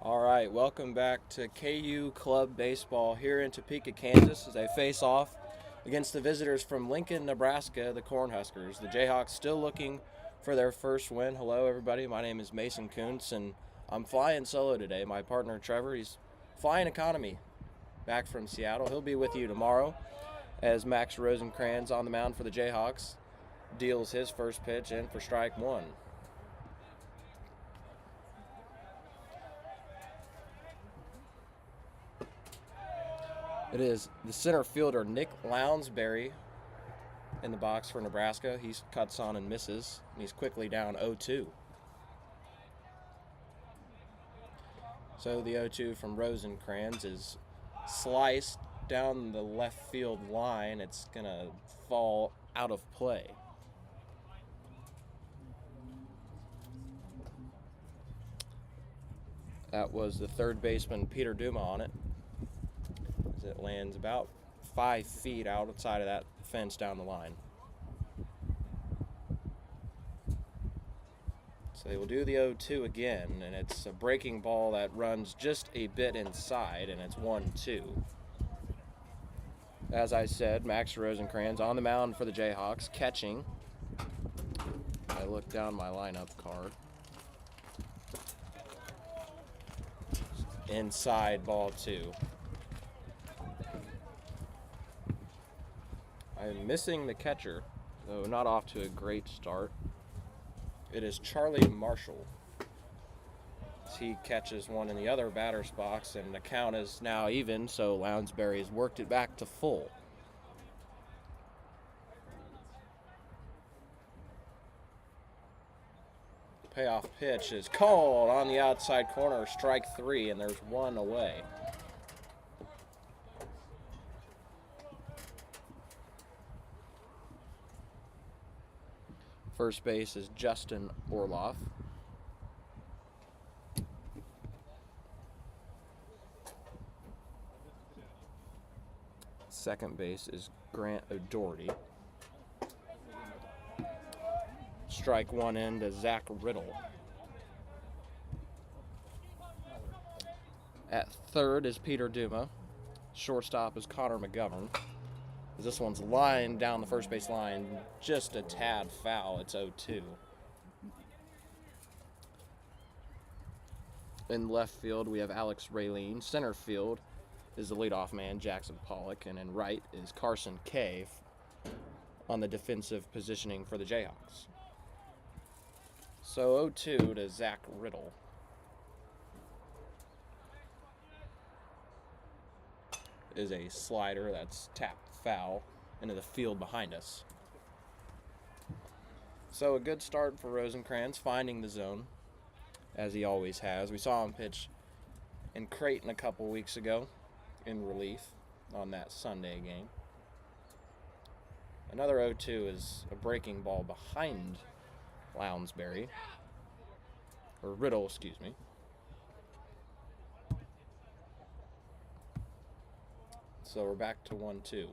All right, welcome back to KU Club Baseball here in Topeka, Kansas, as they face off against the visitors from Lincoln, Nebraska, the Cornhuskers. The Jayhawks still looking for their first win. Hello, everybody. My name is Mason Kuntz, and I'm flying solo today. My partner, Trevor, he's flying economy back from Seattle. He'll be with you tomorrow as Max Rosencrans on the mound for the Jayhawks deals his first pitch in for strike one. It is the center fielder, Nick Lounsbury, in the box for Nebraska. He cuts on and misses, and he's quickly down 0-2. So the 0-2 from Rosencrans is sliced down the left field line. It's going to fall out of play. That was the third baseman, Peter Duma, on it. As it lands about 5 feet outside of that fence down the line. So they will do the 0-2 again, and it's a breaking ball that runs just a bit inside, and it's 1-2. As I said, Max Rosencrans on the mound for the Jayhawks, catching. I look down my lineup card. Inside, ball 2. I'm missing the catcher, though not off to a great start. It is Charlie Marshall. He catches one in the other batter's box, and the count is now even, so Lounsbury has worked it back to full. Payoff pitch is called on the outside corner, strike 3, and there's one away. First base is Justin Orloff. Second base is Grant O'Doherty. Strike 1 in to Zach Riddle. At third is Peter Duma. Shortstop is Connor McGovern. This one's lined down the first base line, just a tad foul. It's 0-2. In left field, we have Alex Raylene. Center field is the leadoff man, Jackson Pollock. And in right is Carson Kay on the defensive positioning for the Jayhawks. So 0-2 to Zach Riddle. Is a slider that's tapped foul into the field behind us. So a good start for Rosencrans, finding the zone, as he always has. We saw him pitch in Creighton a couple weeks ago in relief on that Sunday game. Another 0-2 is a breaking ball behind Lounsbury, or Riddle, excuse me. So we're back to 1-2.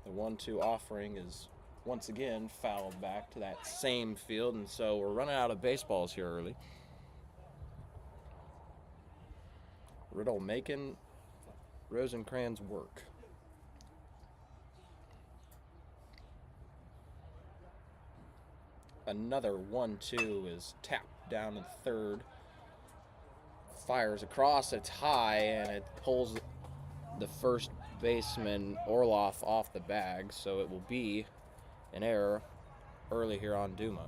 The 1-2 offering is once again fouled back to that same field, and so we're running out of baseballs here early. Riddle making Rosencrans work. Another 1-2 is tapped down to third. Fires across, it's high, and it pulls the first baseman Orloff off the bag, so it will be an error early here on Duma.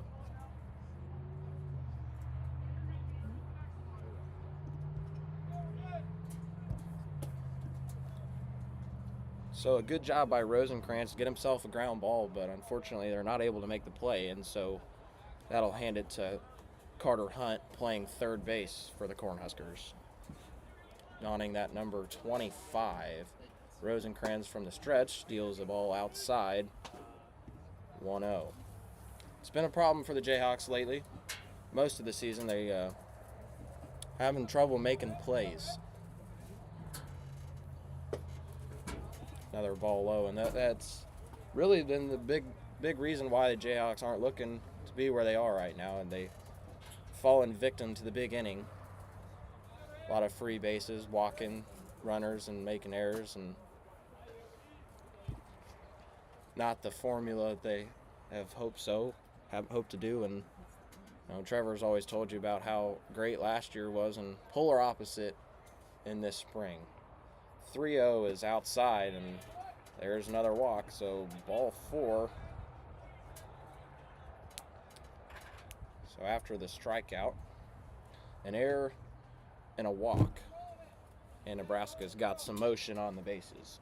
So a good job by Rosencrans to get himself a ground ball, but unfortunately they're not able to make the play, and so that'll hand it to Carter Hunt playing third base for the Cornhuskers. Donning that number 25. Rosencrans from the stretch deals the ball outside. 1-0. It's been a problem for the Jayhawks lately. Most of the season they having trouble making plays. Another ball low, and that's really been the big reason why the Jayhawks aren't looking to be where they are right now, and they've fallen victim to the big inning. A lot of free bases, walking runners and making errors, and not the formula they have hoped to do. And Trevor's always told you about how great last year was, and polar opposite in this spring. 3-0 is outside, and there's another walk, so ball 4. So after the strikeout, an error and a walk, and Nebraska's got some motion on the bases.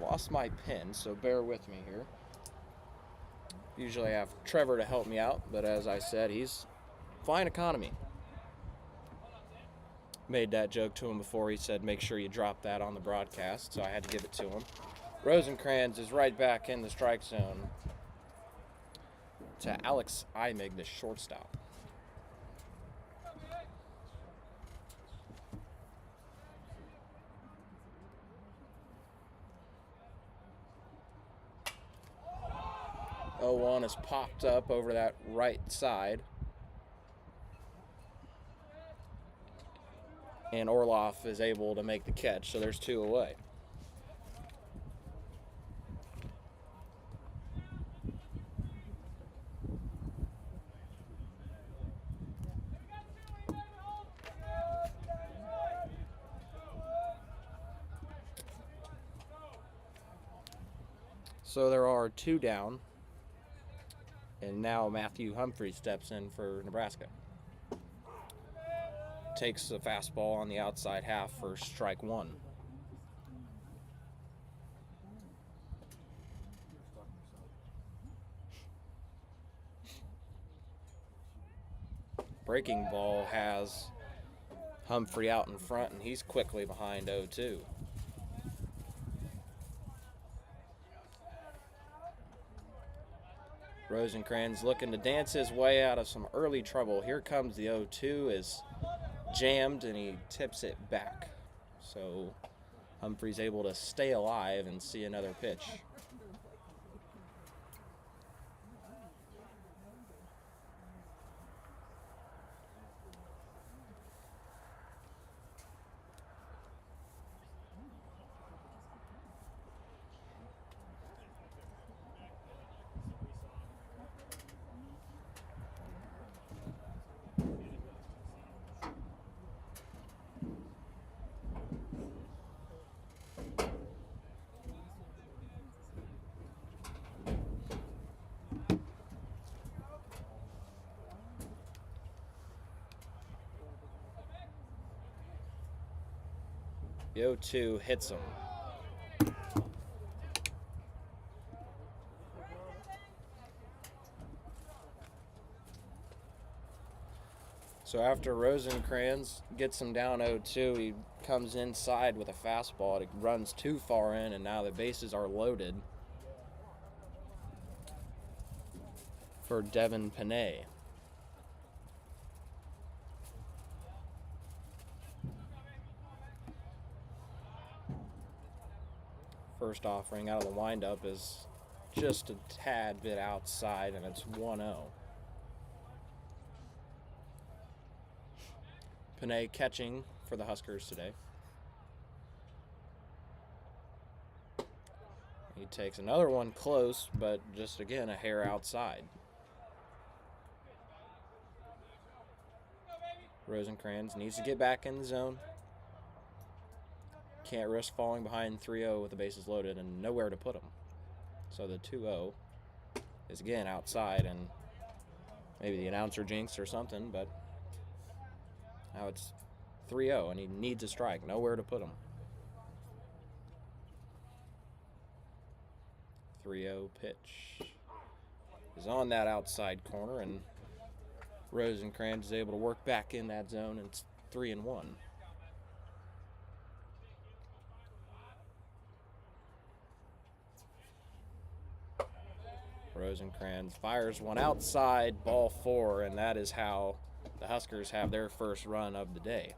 Lost my pen, so bear with me here. Usually I have Trevor to help me out, but as I said, he's flying economy. Made that joke to him before. He said, make sure you drop that on the broadcast, so I had to give it to him. Rosencrantz is right back in the strike zone to Alex Imig, the shortstop. Oh, 0-1 has popped up over that right side. And Orloff is able to make the catch, so there's 2 away. So there are 2 down. And now Matthew Humphrey steps in for Nebraska. Takes the fastball on the outside half for strike 1. Breaking ball has Humphrey out in front, and he's quickly behind 0-2. Rosencrantz looking to dance his way out of some early trouble. Here comes the 0-2, is jammed, and he tips it back. So Humphrey's able to stay alive and see another pitch. The 0-2 hits him. So after Rosencrantz gets him down 0-2, he comes inside with a fastball. It runs too far in, and now the bases are loaded for Devin Panay. First offering out of the windup is just a tad bit outside, and it's 1-0. Panay catching for the Huskers today. He takes another one close, but just again a hair outside. Rosencrantz needs to get back in the zone. Can't risk falling behind 3-0 with the bases loaded and nowhere to put him. So the 2-0 is again outside, and maybe the announcer jinxed or something, but now it's 3-0 and he needs a strike. Nowhere to put him. 3-0 pitch is on that outside corner, and Rosencrantz is able to work back in that zone, and it's 3-1. Rosencrantz fires one outside, ball 4, and that is how the Huskers have their first run of the day.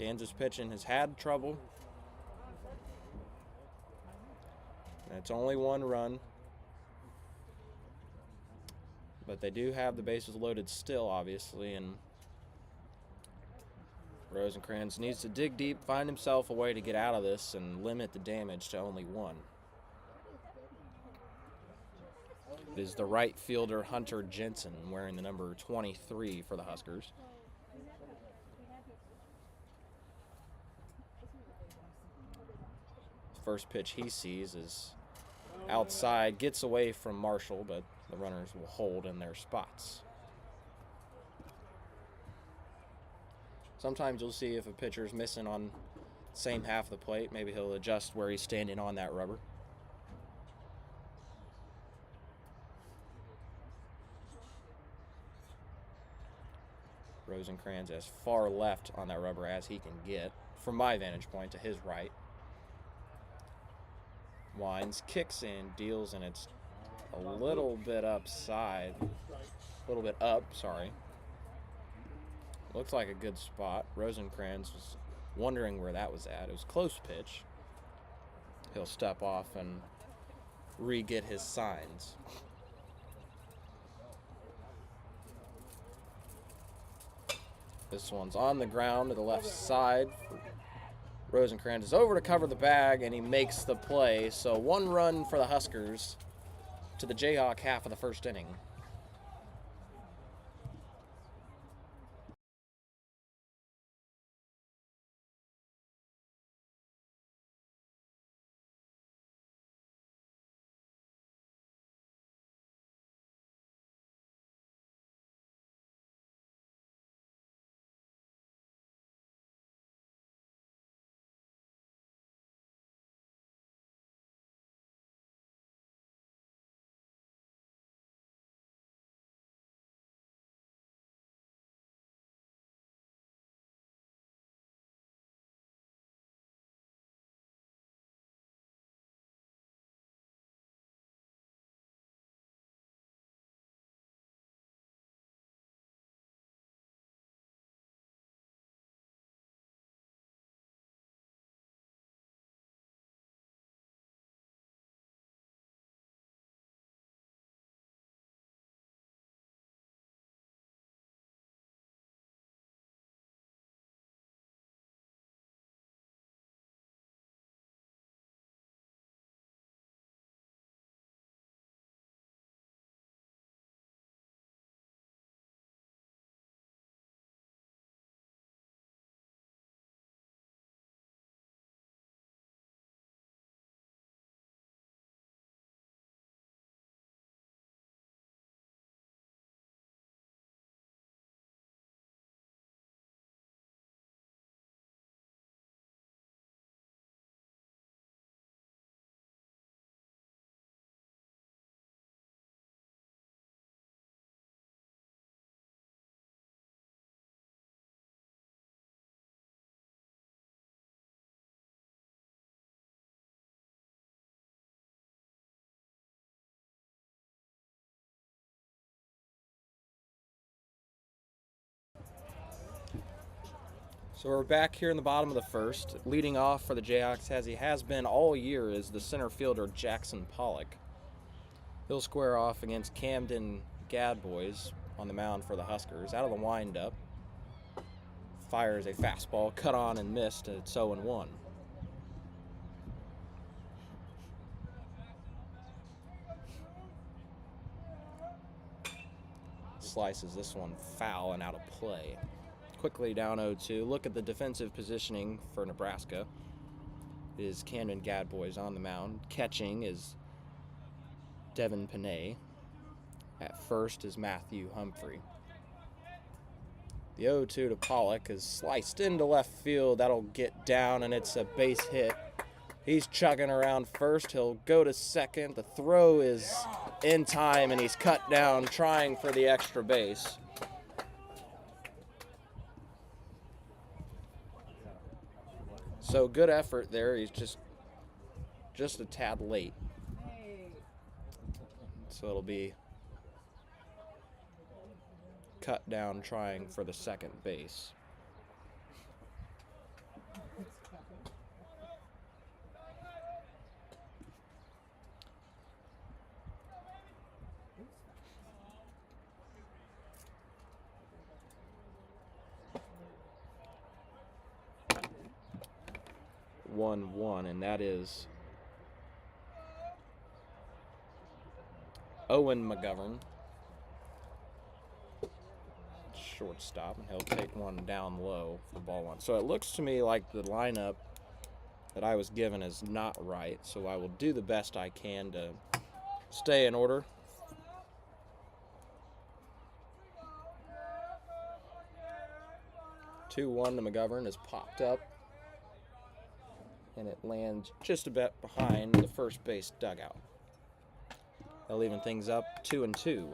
Kansas pitching has had trouble. And it's only 1 run. But they do have the bases loaded still, obviously, and Rosencrantz needs to dig deep, find himself a way to get out of this, and limit the damage to only 1. It is the right fielder Hunter Jensen wearing the number 23 for the Huskers. First pitch he sees is outside, gets away from Marshall, but the runners will hold in their spots. Sometimes you'll see if a pitcher's missing on the same half of the plate, maybe he'll adjust where he's standing on that rubber. Rosencrantz as far left on that rubber as he can get, from my vantage point, to his right. Winds, kicks in, deals, and it's a little bit upside. A little bit up, sorry. Looks like a good spot. Rosencrantz was wondering where that was at. It was a close pitch. He'll step off and re-get his signs. This one's on the ground to the left side. Rosencrantz is over to cover the bag, and he makes the play. So 1 run for the Huskers to the Jayhawk half of the first inning. So we're back here in the bottom of the first. Leading off for the Jayhawks, as he has been all year, is the center fielder Jackson Pollock. He'll square off against Camden Gadbois on the mound for the Huskers. Out of the windup, fires a fastball, cut on and missed, and it's 0-1. Slices this one foul and out of play. Quickly down 0-2. Look at the defensive positioning for Nebraska. It is Camden Gadbois on the mound. Catching is Devin Panay. At first is Matthew Humphrey. The 0-2 to Pollock is sliced into left field. That'll get down, and it's a base hit. He's chugging around first. He'll go to second. The throw is in time, and he's cut down trying for the extra base. So good effort there. He's just a tad late. So it'll be cut down trying for the second base. 1-1, and that is Owen McGovern, shortstop, and he'll take one down low for ball one. So it looks to me like the lineup that I was given is not right, so I will do the best I can to stay in order. Two-1 to McGovern is popped up, and it lands just a bit behind the first base dugout. They'll even things up 2-2.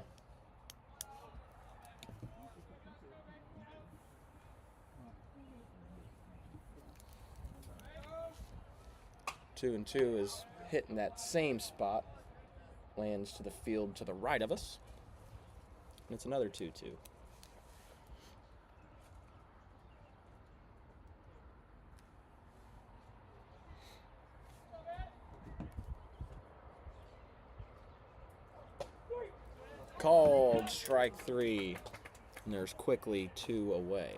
2-2 is hitting that same spot, lands to the field to the right of us, and it's another 2-2. Called strike 3, and there's quickly 2 away.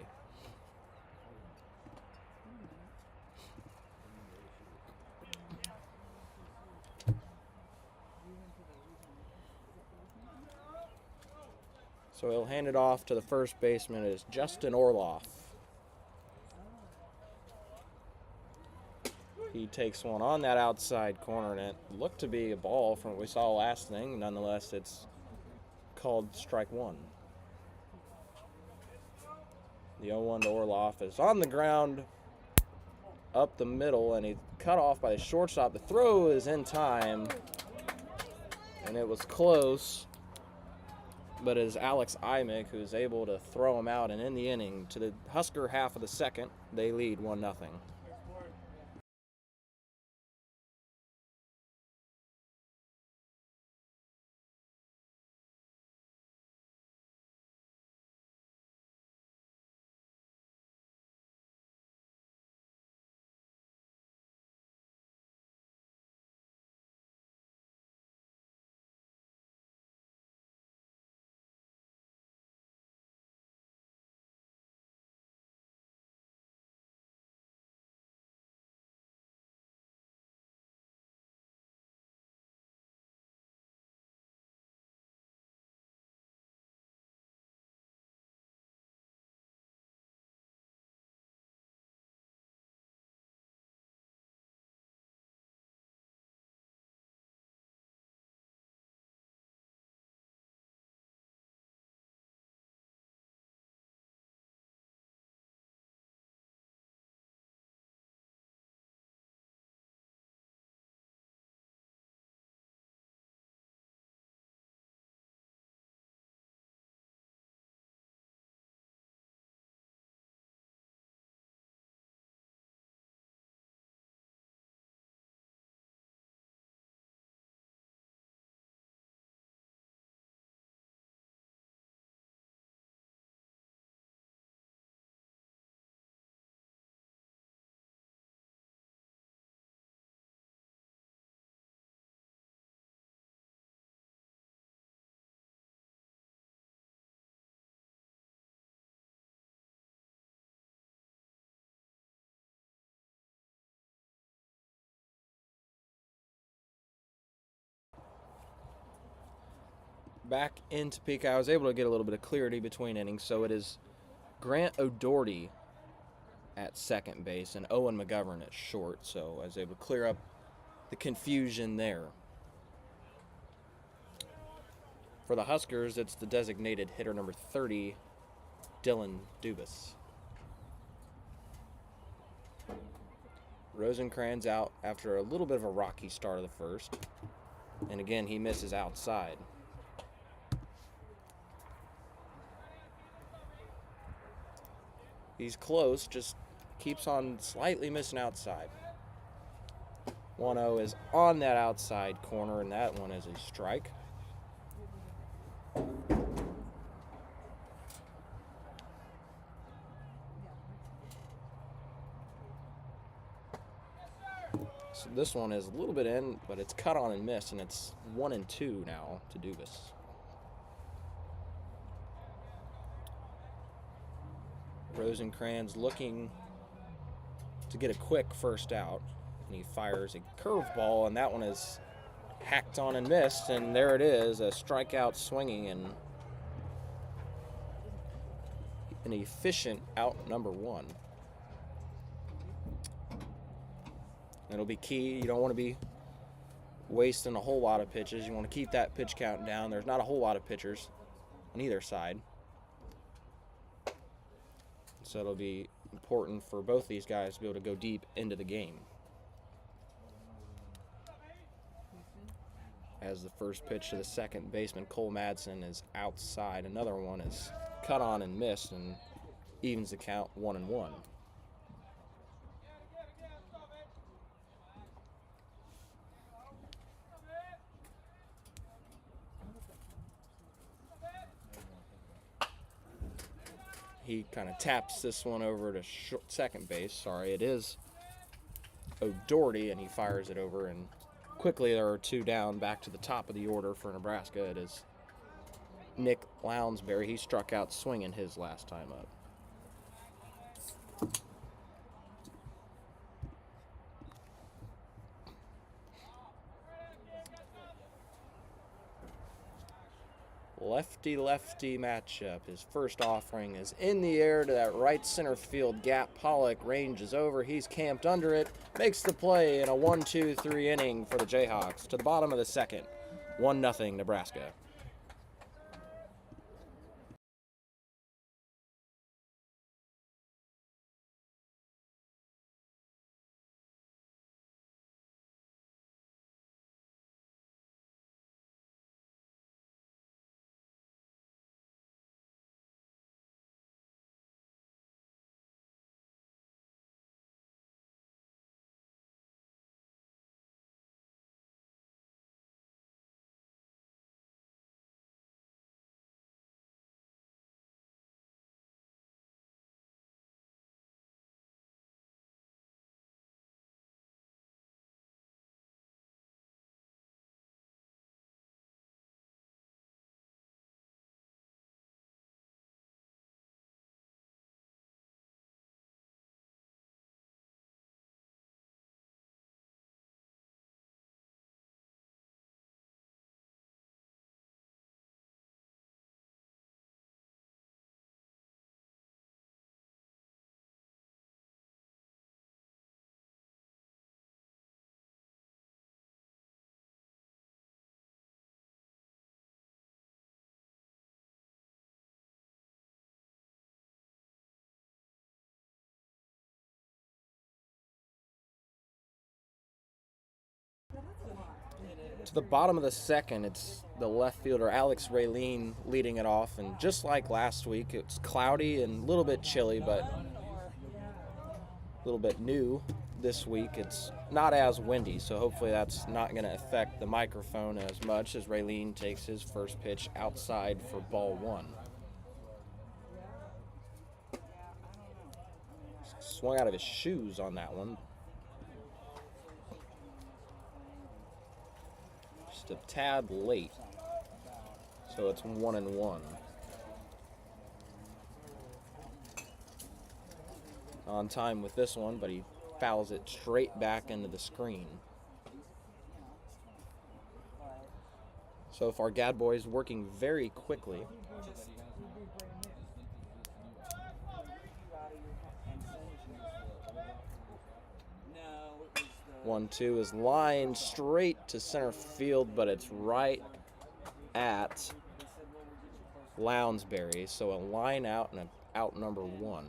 So he'll hand it off to the first baseman. It is Justin Orloff. He takes one on that outside corner, and it looked to be a ball from what we saw last inning. Nonetheless, it's called strike 1. The 0-1 to Orloff is on the ground up the middle, and he's cut off by the shortstop. The throw is in time, and it was close, but it is Alex Imick who is able to throw him out, and in the inning, to the Husker half of the second, they lead 1-0. Back in Topeka, I was able to get a little bit of clarity between innings, so it is Grant O'Doherty at second base and Owen McGovern at short, so I was able to clear up the confusion there. For the Huskers, it's the designated hitter number 30, Dylan Dubas. Rosencrans out after a little bit of a rocky start of the first, and again he misses outside. He's close, just keeps on slightly missing outside. 1-0 is on that outside corner, and that one is a strike. So this one is a little bit in, but it's cut on and missed, and it's 1-2 now to Dubas. Rosencrans looking to get a quick first out. And he fires a curveball, and that one is hacked on and missed, and there it is, a strikeout swinging, and an efficient out number one. It'll be key. You don't want to be wasting a whole lot of pitches. You want to keep that pitch count down. There's not a whole lot of pitchers on either side. So it'll be important for both these guys to be able to go deep into the game. As the first pitch to the second baseman, Cole Madsen, is outside. Another one is cut on and missed and evens the count 1-1. He kind of taps this one over to second base. Sorry, it is O'Doherty, and he fires it over, and quickly there are two down. Back to the top of the order for Nebraska. It is Nick Lounsbury. He struck out swinging his last time up. Lefty-lefty matchup. His first offering is in the air to that right center field gap. Pollock ranges over. He's camped under it. Makes the play in a 1-2-3 inning for the Jayhawks. To the bottom of the second. 1-0 Nebraska. To the bottom of the second, it's the left fielder Alex Raylene leading it off, and just like last week, it's cloudy and a little bit chilly, but a little bit new this week. It's not as windy, so hopefully that's not going to affect the microphone as much as Raylene takes his first pitch outside for ball one. Swung out of his shoes on that one. Just a tad late. So it's 1-1. On time with this one, but he fouls it straight back into the screen. So far, Gadboy's working very quickly. 1-2 is lined straight to center field, but it's right at Lounsbury. So a line out and an out number one.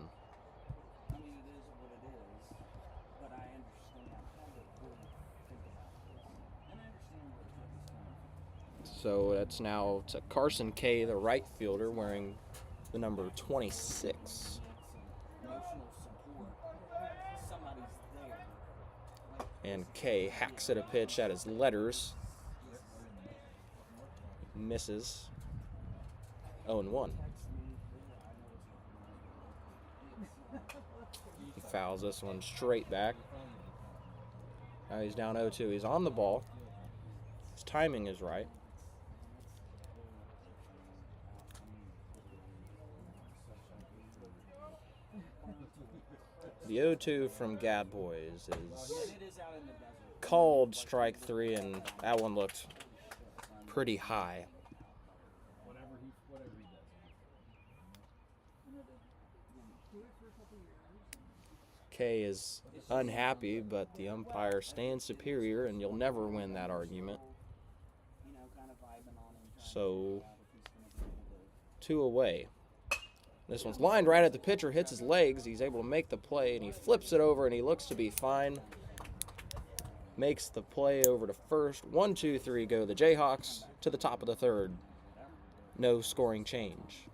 So it's now to Carson Kay, the right fielder, wearing the number 26. And Kay hacks at a pitch at his letters. Misses. 0-1. He fouls this one straight back. Now he's down 0-2. He's on the ball. His timing is right. The 0-2 from Gad Boys is called strike 3, and that one looked pretty high. K is unhappy, but the umpire stands superior, and you'll never win that argument. So, 2 away. This one's lined right at the pitcher, hits his legs. He's able to make the play, and he flips it over, and he looks to be fine. Makes the play over to first. 1, 2, 3 go the Jayhawks to the top of the third. No scoring change.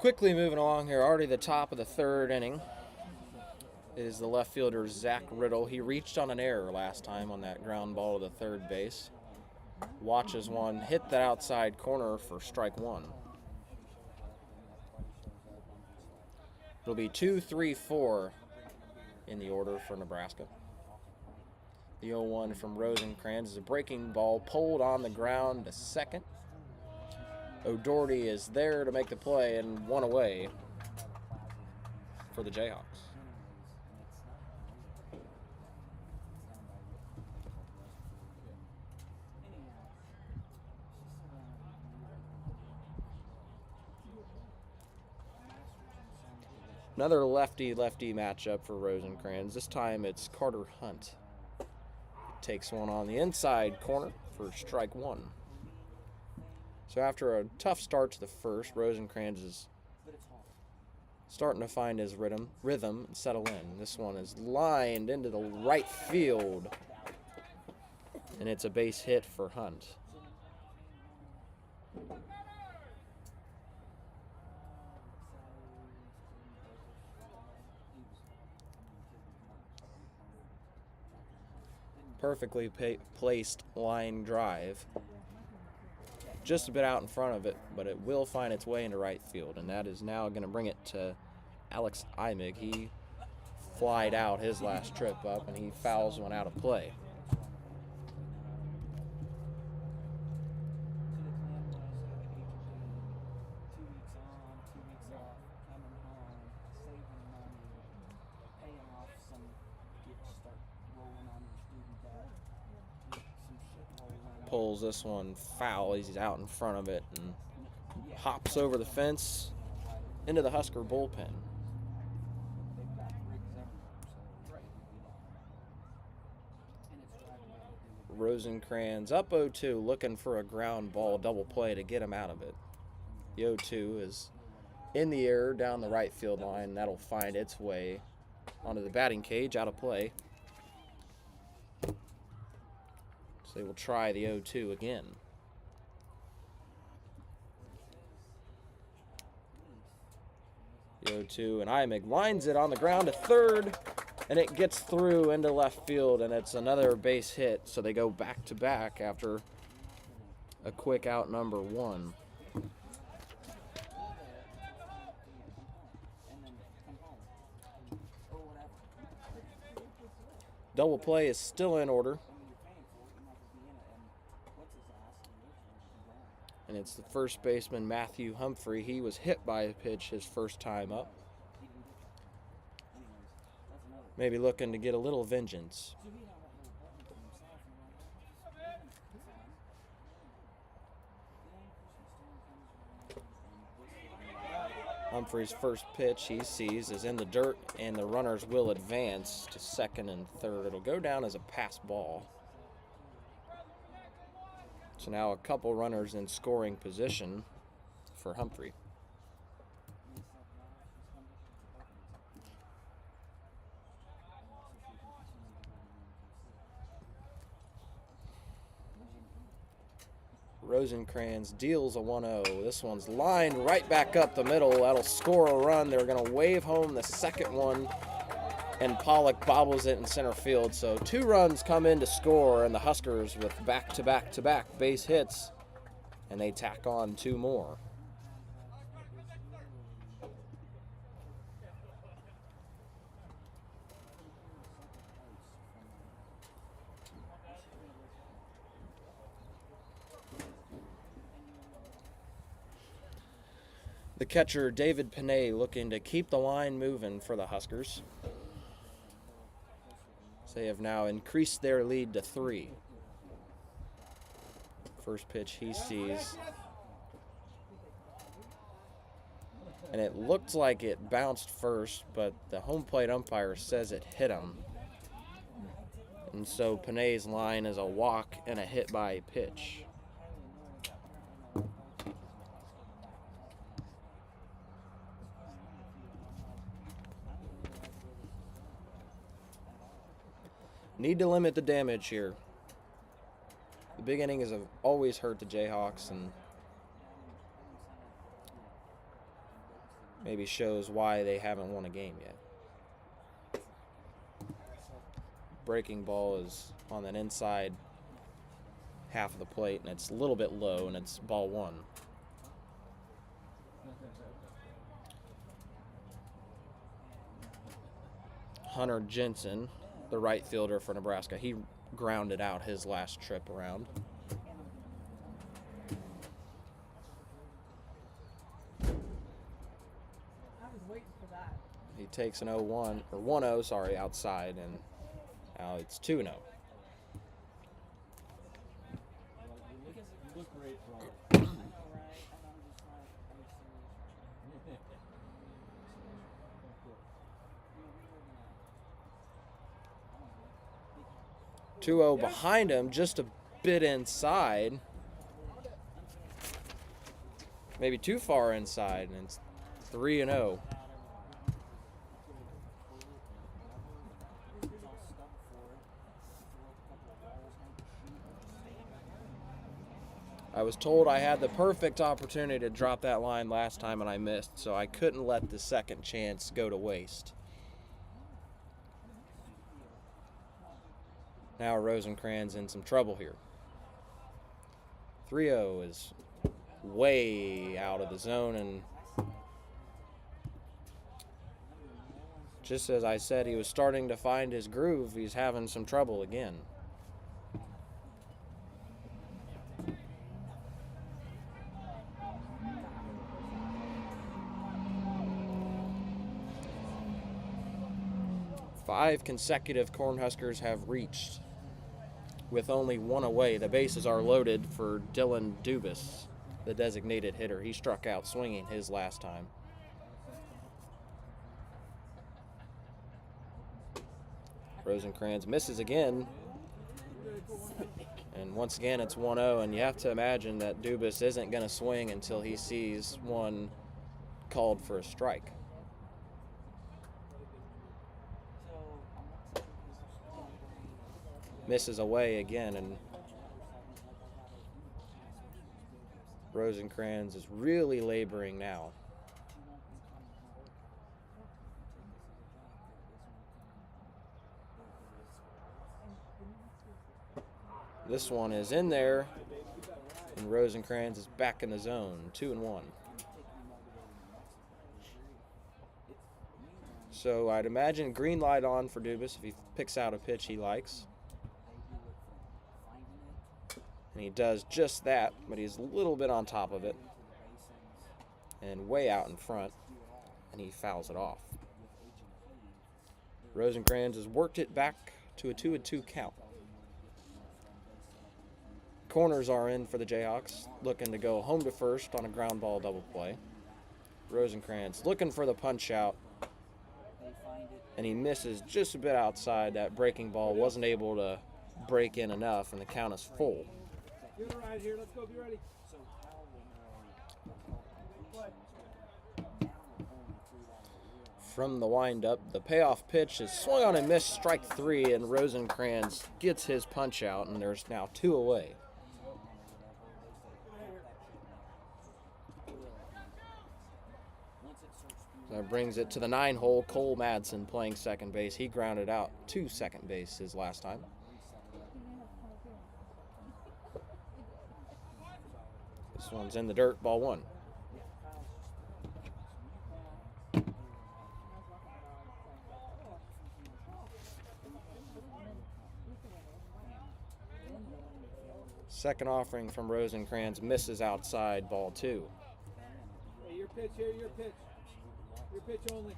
Quickly moving along here, already the top of the third inning is the left fielder Zach Riddle. He reached on an error last time on that ground ball to the third base. Watches one hit the outside corner for strike 1. It'll be 2, 3, 4 in the order for Nebraska. The 0-1 from Rosencrantz is a breaking ball pulled on the ground to second. O'Doherty is there to make the play, and 1 away for the Jayhawks. Another lefty-lefty matchup for Rosencrantz. This time it's Carter Hunt. Takes one on the inside corner for strike 1. So after a tough start to the first, Rosencrantz is starting to find his rhythm and settle in. This one is lined into the right field, and it's a base hit for Hunt. Perfectly placed line drive. Just a bit out in front of it, but it will find its way into right field, and that is now going to bring it to Alex Imig. He flied out his last trip up, and he fouls one out of play. Pulls this one foul. He's out in front of it and hops over the fence into the Husker bullpen. Rosencrantz up 0-2, looking for a ground ball double play to get him out of it. The 0-2 is in the air down the right field line. That'll find its way onto the batting cage, out of play. So they will try the 0-2 again. 0-2, and Imig lines it on the ground to third, and it gets through into left field, and it's another base hit, so they go back-to-back after a quick out number one. Double play is still in order. And it's the first baseman, Matthew Humphrey. He was hit by a pitch his first time up. Maybe looking to get a little vengeance. Humphrey's first pitch he sees is in the dirt, and the runners will advance to second and third. It'll go down as a pass ball. So now a couple runners in scoring position for Humphrey. Rosencrans deals a 1-0. This one's lined right back up the middle. That'll score a run. They're going to wave home the second one, and Pollock bobbles it in center field. So 2 runs come in to score, and the Huskers with back-to-back-to-back base hits, and they tack on 2 more. The catcher, David Panay, looking to keep the line moving for the Huskers. They have now increased their lead to 3. First pitch he sees. And it looked like it bounced first, but the home plate umpire says it hit him. And so Panay's line is a walk and a hit by pitch. Need to limit the damage here. The big innings have always hurt the Jayhawks, and maybe shows why they haven't won a game yet. Breaking ball is on that inside half of the plate, and it's a little bit low, and it's ball 1. Hunter Jensen, the right fielder for Nebraska, he grounded out his last trip around. I was waiting for that. He takes an 0-1 or 1-0, sorry, outside, and now it's 2-0. You look great, bro. 2-0 behind him, just a bit inside. Maybe too far inside, and it's 3-0. I was told I had the perfect opportunity to drop that line last time, and I missed, so I couldn't let the second chance go to waste. Now Rosencrans in some trouble here. 3-0 is way out of the zone, and just as I said, he was starting to find his groove. He's having some trouble again. Five consecutive Cornhuskers have reached with only 1 away. The bases are loaded for Dylan Dubas, the designated hitter. He struck out swinging his last time. Rosencrans misses again. And once again, it's 1-0, and you have to imagine that Dubas isn't going to swing until he sees one called for a strike. Misses away again, and Rosencrans is really laboring now. This one is in there, and Rosencrantz is back in the zone, 2-1. So I'd imagine green light on for Dubas if he picks out a pitch he likes. And he does just that, but he's a little bit on top of it and way out in front, and he fouls it off. Rosencrantz has worked it back to a 2-2 count. Corners are in for the Jayhawks, looking to go home to first on a ground ball double play. Rosencrantz looking for the punch out, and he misses just a bit outside. That breaking ball wasn't able to break in enough, and the count is full. Get it right here. Let's go. Be ready. From the windup, the payoff pitch is swung on and missed, strike 3, and Rosencrantz gets his punch out, and there's now 2 away. That brings it to the 9-hole. Cole Madsen playing second base. He grounded out to second base his last time. This one's in the dirt, ball 1. Second offering from Rosencrantz misses outside, ball 2. Hey, your pitch here, your pitch. Your pitch only.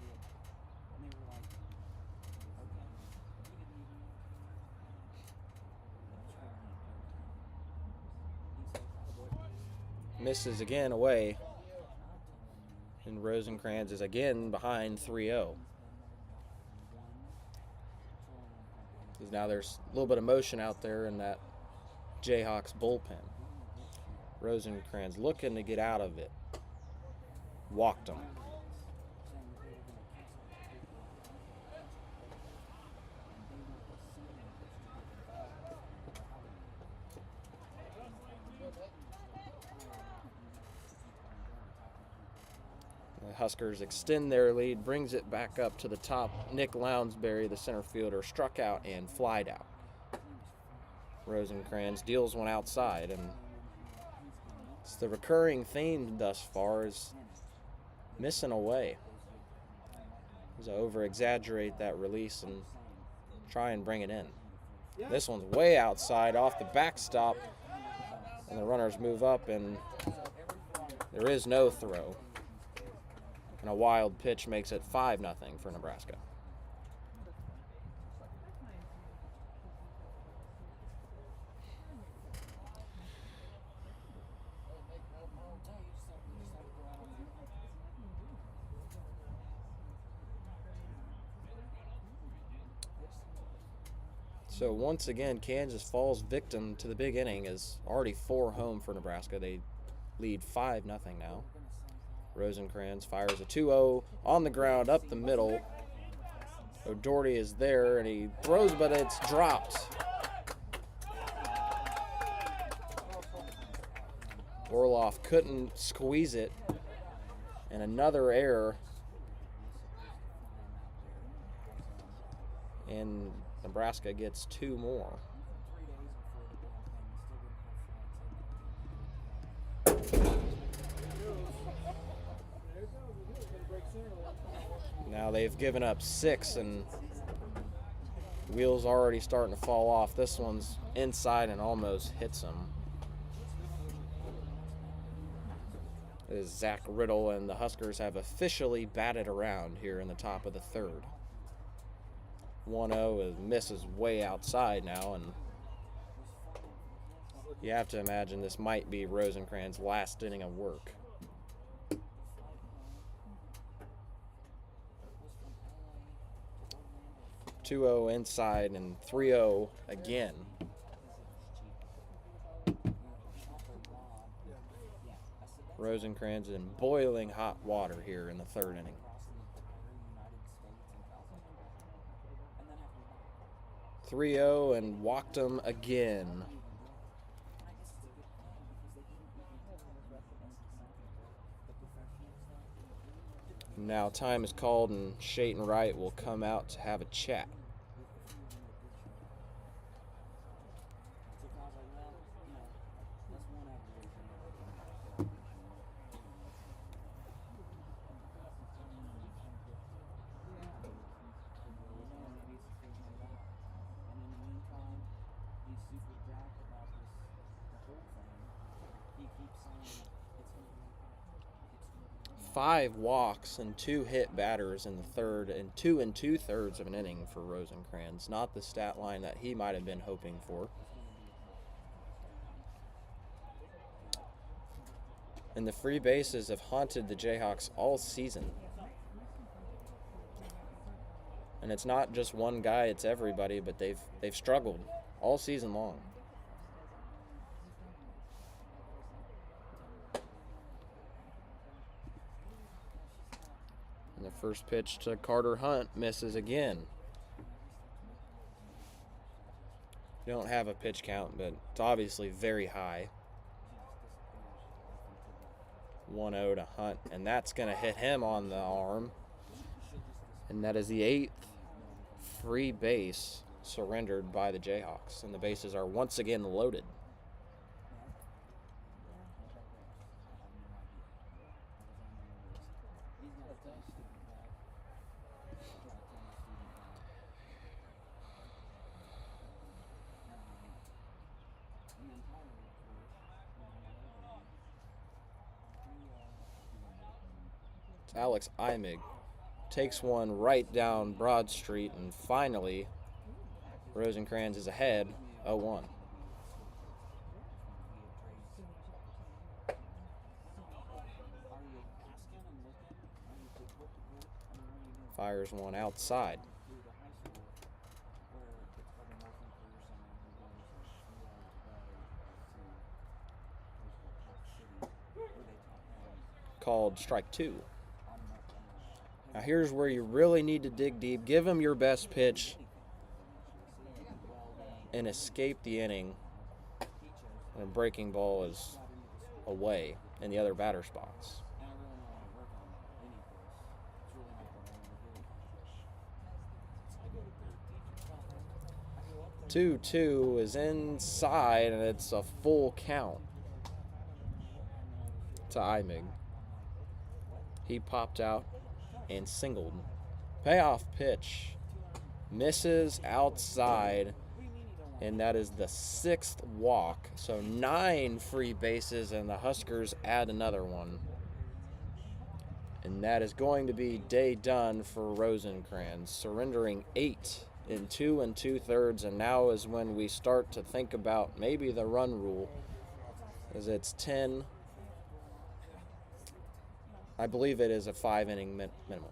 Misses again away, and Rosencrantz is again behind 3-0. Now there's a little bit of motion out there in that Jayhawks bullpen. Rosencrantz looking to get out of it. Walked him. The Huskers extend their lead, brings it back up to the top. Nick Lounsbury, the center fielder, struck out and flied out. Rosencrantz deals one outside, and it's the recurring theme thus far is missing away. He's over-exaggerate that release and try and bring it in. This one's way outside off the backstop, and the runners move up, and there is no throw. And a wild pitch makes it 5-0 for Nebraska. So once again, Kansas falls victim to the big inning as already 4 home for Nebraska. They lead 5-0 now. Rosencrantz fires a 2-0 on the ground up the middle. O'Doherty is there and he throws, but it's dropped. Orloff couldn't squeeze it, and another error. And Nebraska gets 2 more. Now they've given up 6, and wheels already starting to fall off. This one's inside and almost hits him. It is Zach Riddle, and the Huskers have officially batted around here in the top of the 3rd. 1-0 misses way outside now, and you have to imagine this might be Rosencrantz's last inning of work. (2-0) inside and 3-0 again. Rosencrantz in boiling hot water here in the 3rd inning. (3-0) and walked him again. Now time is called and Shayton Wright will come out to have a chat. 5 walks and 2 hit batters in the third and 2 2/3 of an inning for Rosencrantz. Not the stat line that he might have been hoping for. And the free bases have haunted the Jayhawks all season. And it's not just one guy, it's everybody, but they've struggled all season long. And the first pitch to Carter Hunt misses again. We don't have a pitch count, but it's obviously very high. 1-0 to Hunt, and that's going to hit him on the arm. And that is the 8th free base surrendered by the Jayhawks, and the bases are once again loaded. Alex Imig takes one right down Broad Street, and finally Rosencrantz is ahead 0-1. Fires one outside. Called strike 2. Now here's where you really need to dig deep. Give him your best pitch and escape the inning. And a breaking ball is away in the other batter's box. 2-2 is inside, and it's a full count to Imig. He popped out and singled. Payoff pitch misses outside, and that is the 6th walk. So 9 free bases, and the Huskers add another one. And that is going to be day done for Rosencrantz, surrendering 8 in 2 2/3, and now is when we start to think about maybe the run rule, as it's 10. I believe it is a 5-inning minimum.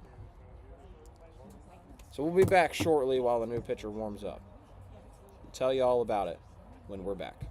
So we'll be back shortly while the new pitcher warms up. I'll tell you all about it when we're back.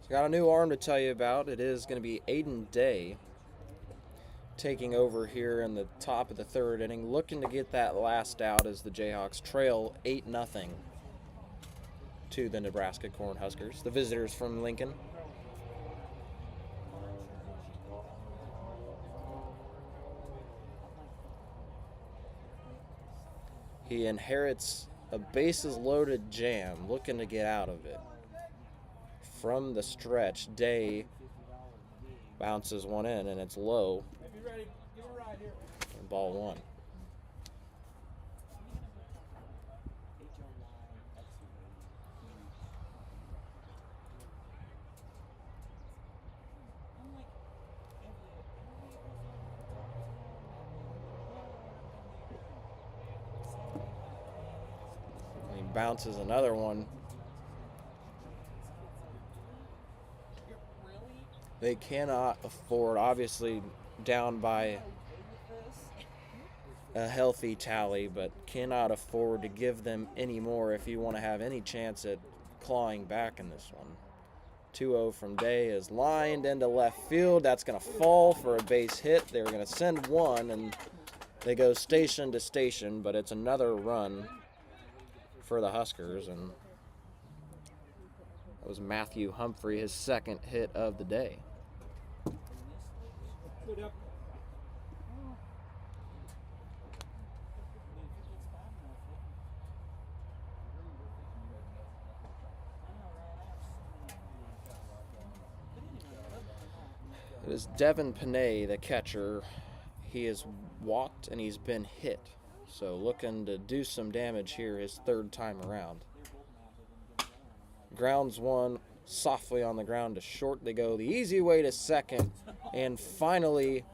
Got a new arm to tell you about. It is going to be Aiden Day taking over here in the top of the 3rd inning, looking to get that last out as the Jayhawks trail 8-0 to the Nebraska Cornhuskers, the visitors from Lincoln. He inherits a bases loaded jam, looking to get out of it. From the stretch, Day bounces one in, and it's low. If you're ready, give it a ride here. And ball one. He bounces another one. They cannot afford, obviously down by a healthy tally, but cannot afford to give them any more if you want to have any chance at clawing back in this one. 2-0 from Day is lined into left field. That's going to fall for a base hit. They're going to send one, and they go station to station, but it's another run for the Huskers, and that was Matthew Humphrey, his second hit of the day. Good up. It is Devin Panay, the catcher. He has walked and he's been hit. So looking to do some damage here his third time around. Grounds one softly on the ground to short. They go the easy way to second. And finally,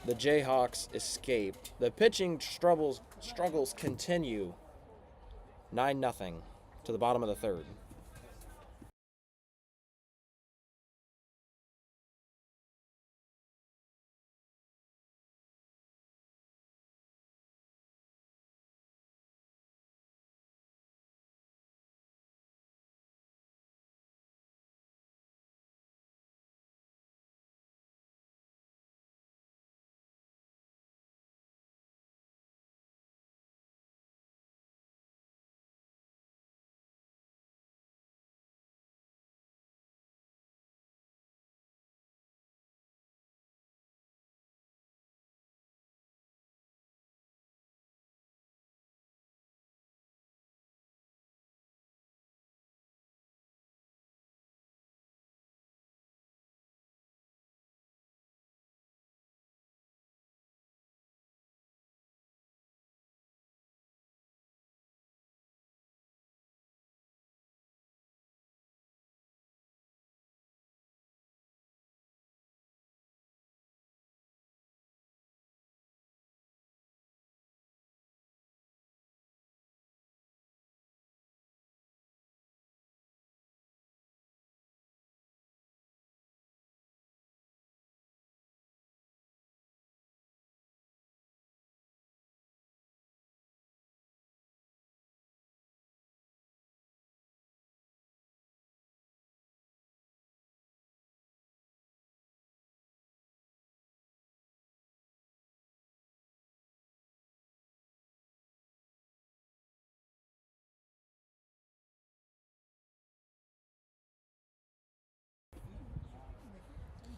the Jayhawks escape. The pitching struggles continue. 9-0 to the bottom of the third.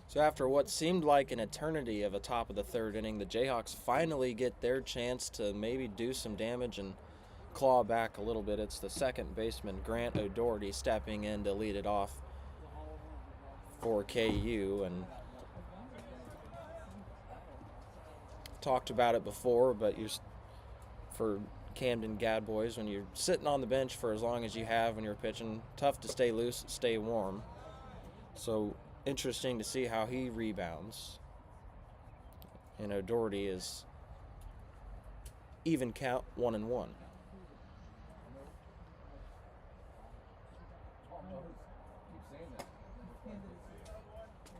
So after what seemed like an eternity of a top of the third inning, the Jayhawks finally get their chance to maybe do some damage and claw back a little bit. It's the second baseman, Grant O'Doherty, stepping in to lead it off for KU. And talked about it before, but for Camden Gadboys, when you're sitting on the bench for as long as you have when you're pitching, tough to stay loose, stay warm. So interesting to see how he rebounds. And O'Doherty is even count 1-1.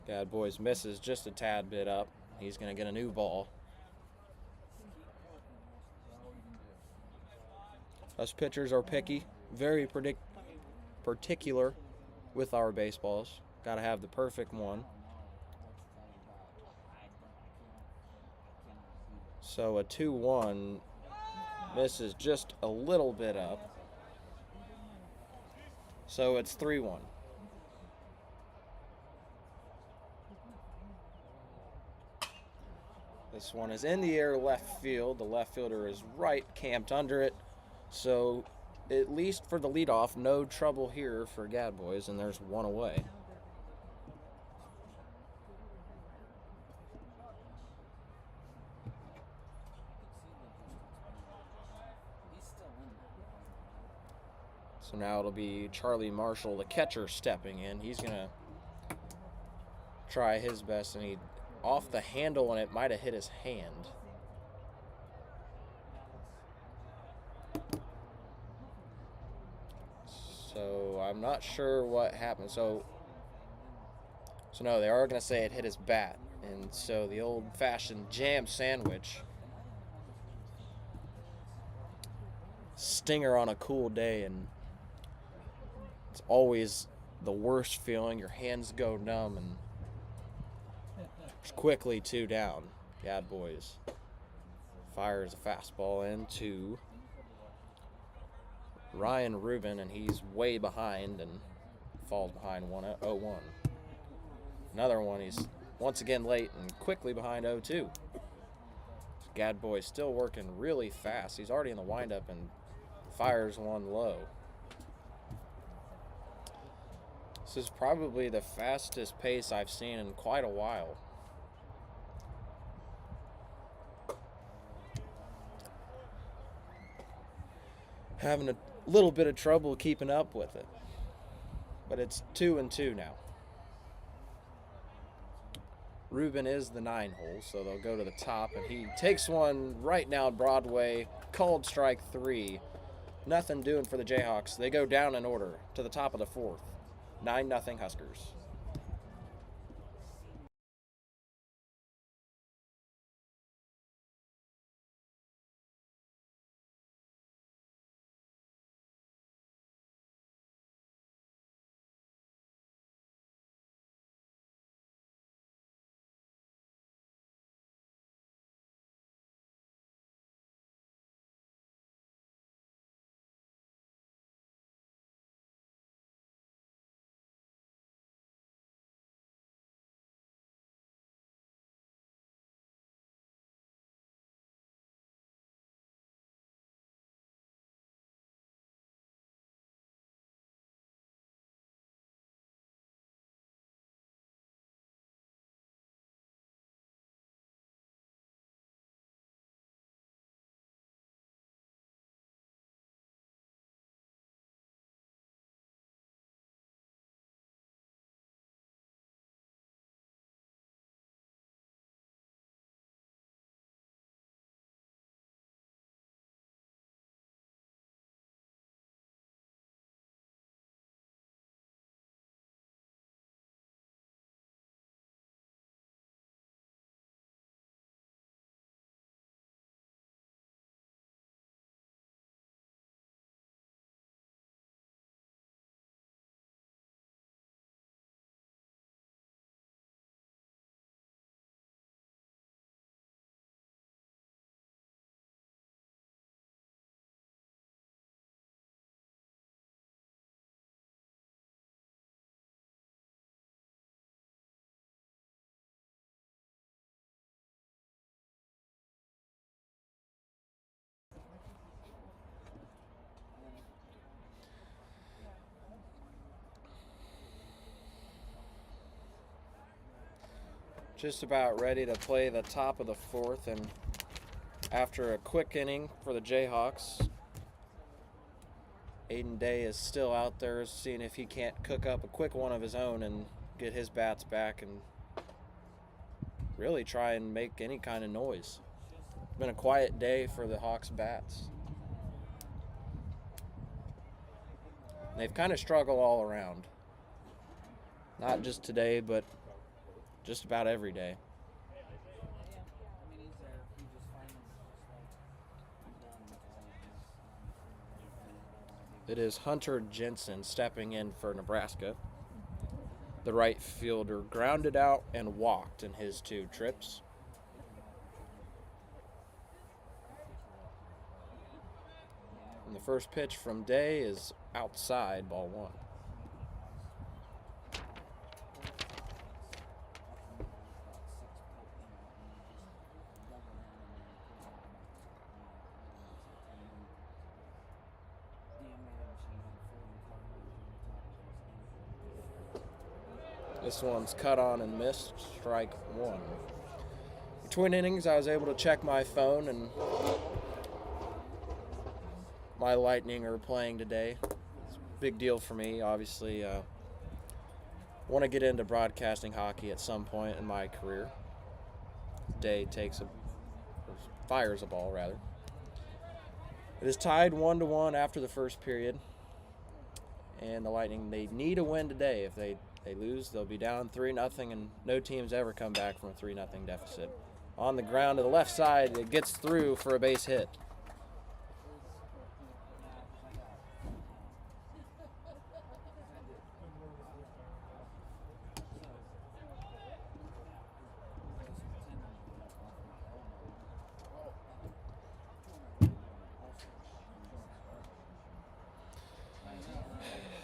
Gadboys misses just a tad bit up. He's going to get a new ball. Us pitchers are picky, very particular with our baseballs. Got to have the perfect one. So a 2-1 misses just a little bit up. So it's 3-1. This one is in the air left field. The left fielder is right camped under it. So at least for the leadoff, no trouble here for Gadboys, and there's one away. So now it'll be Charlie Marshall, the catcher, stepping in. He's going to try his best, and he off the handle, and it might have hit his hand. So I'm not sure what happened. So no, they are going to say it hit his bat. And so the old-fashioned jam sandwich. Stinger on a cool day, and it's always the worst feeling. Your hands go numb, and it's quickly 2 down. Gadboys fires a fastball into Ryan Rubin, and he's way behind and falls behind 0-1. Another one, he's once again late and quickly behind 0-2. Gadboy still working really fast. He's already in the windup and fires one low. This is probably the fastest pace I've seen in quite a while. Having a little bit of trouble keeping up with it. But it's 2-2 now. Rubin is the 9 hole, so they'll go to the top, and he takes one right down Broadway, called strike 3. Nothing doing for the Jayhawks. They go down in order to the top of the 4th. 9-0 Huskers. Just about ready to play the top of the 4th, and after a quick inning for the Jayhawks, Aiden Day is still out there seeing if he can't cook up a quick one of his own and get his bats back and really try and make any kind of noise. It's been a quiet day for the Hawks bats. They've kind of struggled all around. Not just today, but just about every day. It is Hunter Jensen stepping in for Nebraska. The right fielder grounded out and walked in his 2 trips. And the first pitch from Day is outside, ball 1. This one's cut on and missed, strike one. Between innings, I was able to check my phone, and my Lightning are playing today. It's a big deal for me, obviously. Want to get into broadcasting hockey at some point in my career. Day fires a ball, rather. It is tied 1-1 after the first period. And the Lightning, they need a win today. If they lose, they'll be down 3-0, and no team's ever come back from a 3-0 deficit. On the ground to the left side, it gets through for a base hit.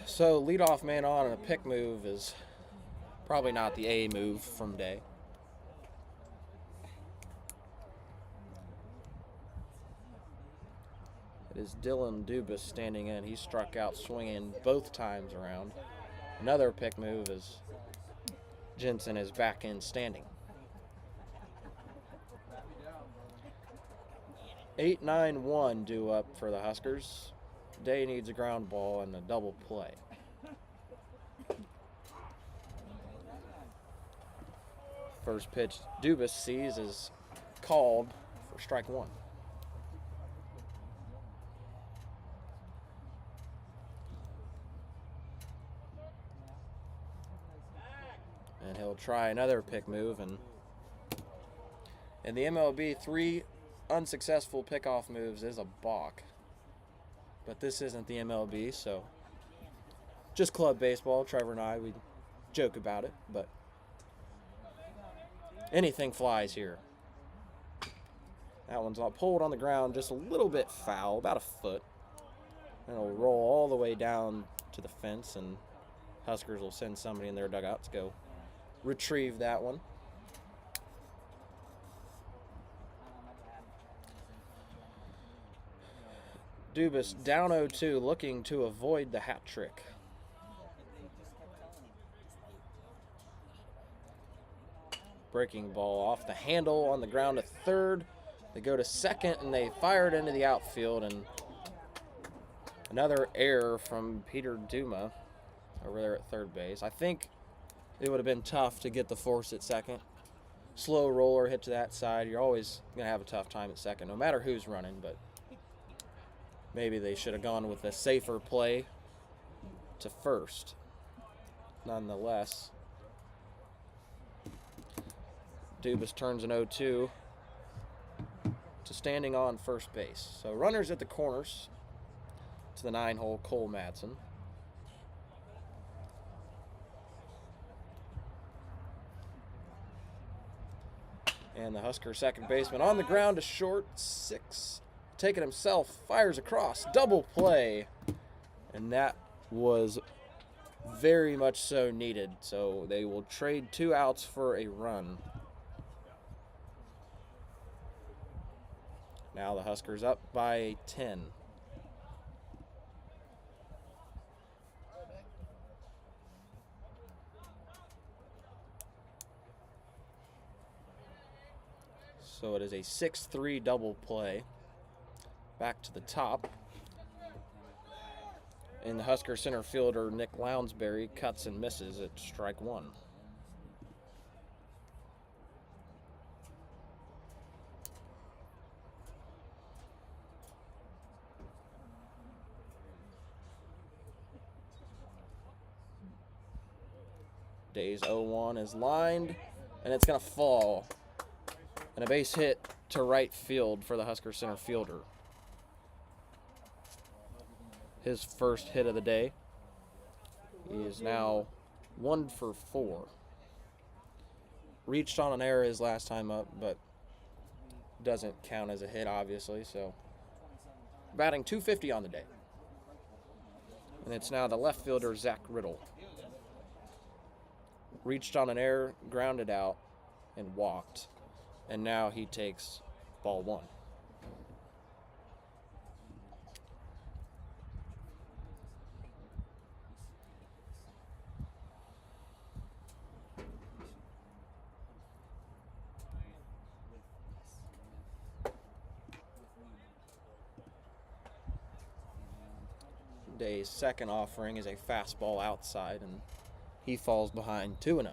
So leadoff man on and a pick move is probably not the A move from Day. It is Dylan Dubas standing in. He struck out swinging both times around. Another pick move as Jensen is back in standing. 8-9-1 due up for the Huskers. Day needs a ground ball and a double play. First pitch Dubas sees is called for strike one. And he'll try another pick move, and in the MLB, 3 unsuccessful pickoff moves is a balk. But this isn't the MLB, so just club baseball. Trevor and I, we joke about it, but anything flies here. That one's pulled on the ground just a little bit foul, about a foot. And it'll roll all the way down to the fence, and Huskers will send somebody in their dugout to go retrieve that one. Dubas down 0-2, looking to avoid the hat trick. Breaking ball off the handle on the ground to third. They go to second, and they fire it into the outfield, and another error from Peter Duma over there at third base. I think it would have been tough to get the force at second. Slow roller hit to that side. You're always going to have a tough time at second, no matter who's running, but maybe they should have gone with a safer play to first. Nonetheless, Dubas turns an 0-2 to standing on first base. So runners at the corners to the 9-hole Cole Madsen. And the Husker second baseman on the ground to short, 6. Taking himself, fires across, double play. And that was very much so needed. So they will trade 2 outs for a run. Now the Huskers up by 10. So it is a 6-3 double play. Back to the top. And the Husker center fielder, Nick Lounsbury, cuts and misses at strike one. Day's 0-1 is lined, and it's going to fall. And a base hit to right field for the Husker center fielder. His first hit of the day. He is now 1 for 4. Reached on an error his last time up, but doesn't count as a hit, obviously. So, batting .250 on the day. And it's now the left fielder, Zach Riddle. Reached on an error, grounded out, and walked. And now he takes ball 1. Day's second offering is a fastball outside, and he falls behind 2-0.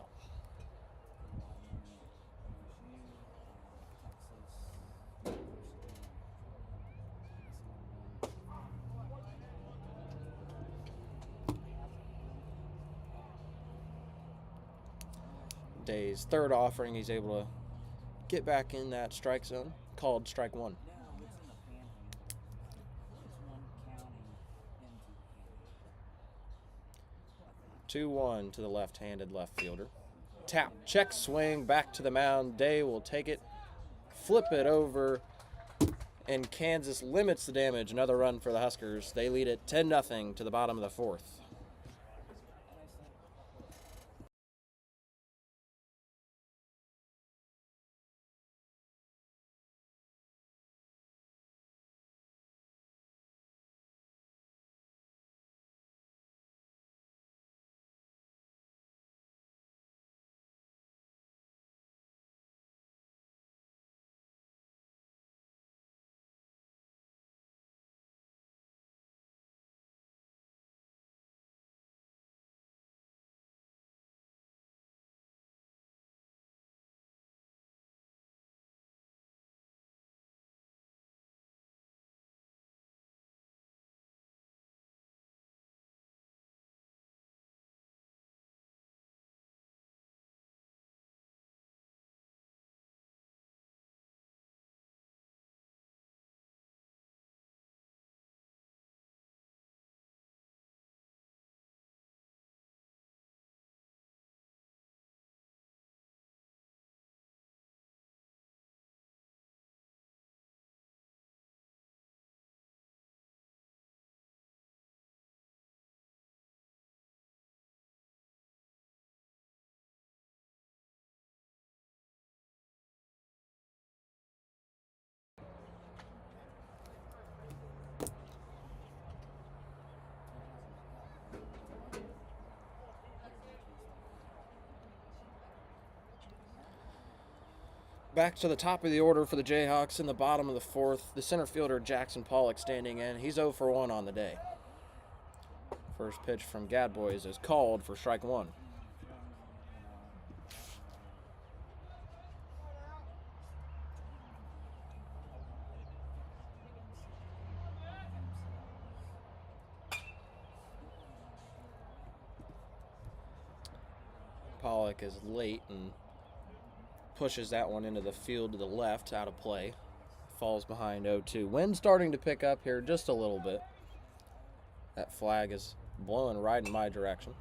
Day's third offering, he's able to get back in that strike zone, called strike one. 2-1 to the left-handed left fielder. Tap, check swing, back to the mound. Day will take it, flip it over, and Kansas limits the damage. Another run for the Huskers. They lead it 10-0 to the bottom of the fourth. Back to the top of the order for the Jayhawks in the bottom of the fourth. The center fielder, Jackson Pollock, standing in. He's 0 for 1 on the day. First pitch from Gadboys is called for strike one. Pollock is late and pushes that one into the field to the left, out of play. Falls behind 0-2. Wind starting to pick up here just a little bit. That flag is blowing right in my direction.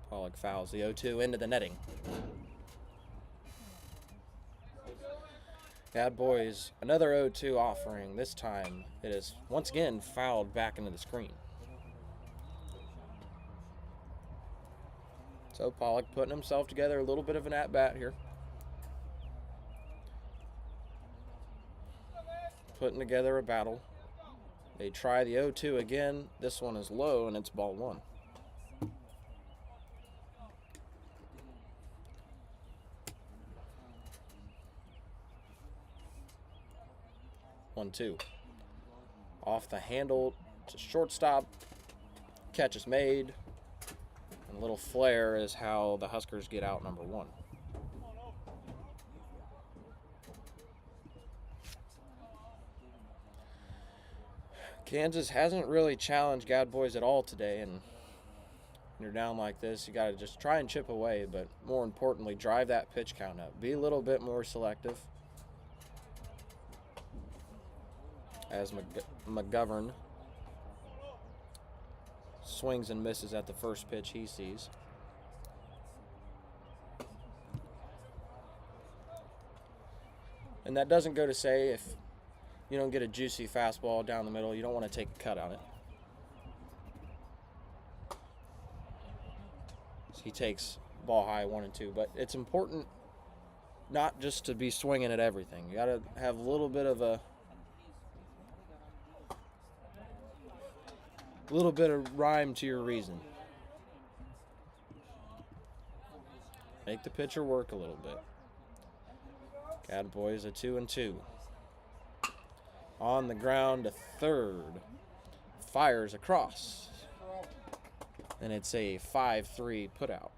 Pollock fouls the 0-2 into the netting. Bad Boys, another 0-2 offering. This time it is once again fouled back into the screen. So Pollock putting himself together, a little bit of an at-bat here. Putting together a battle. They try the 0-2 again. This one is low and it's ball one. One, two. Off the handle to shortstop. Catch is made. And a little flare is how the Huskers get out number one. Kansas hasn't really challenged Gadboys at all today, and when you're down like this, you got to just try and chip away, but more importantly, drive that pitch count up. Be a little bit more selective. As McGovern swings and misses at the first pitch he sees. And that doesn't go to say if you don't get a juicy fastball down the middle, you don't want to take a cut on it. So he takes ball high 1 and 2, but it's important not just to be swinging at everything. You got to have a little bit of rhyme to your reason. Make the pitcher work a little bit. Cowboys a 2-2. On the ground to third. Fires across. And it's a 5-3 putout.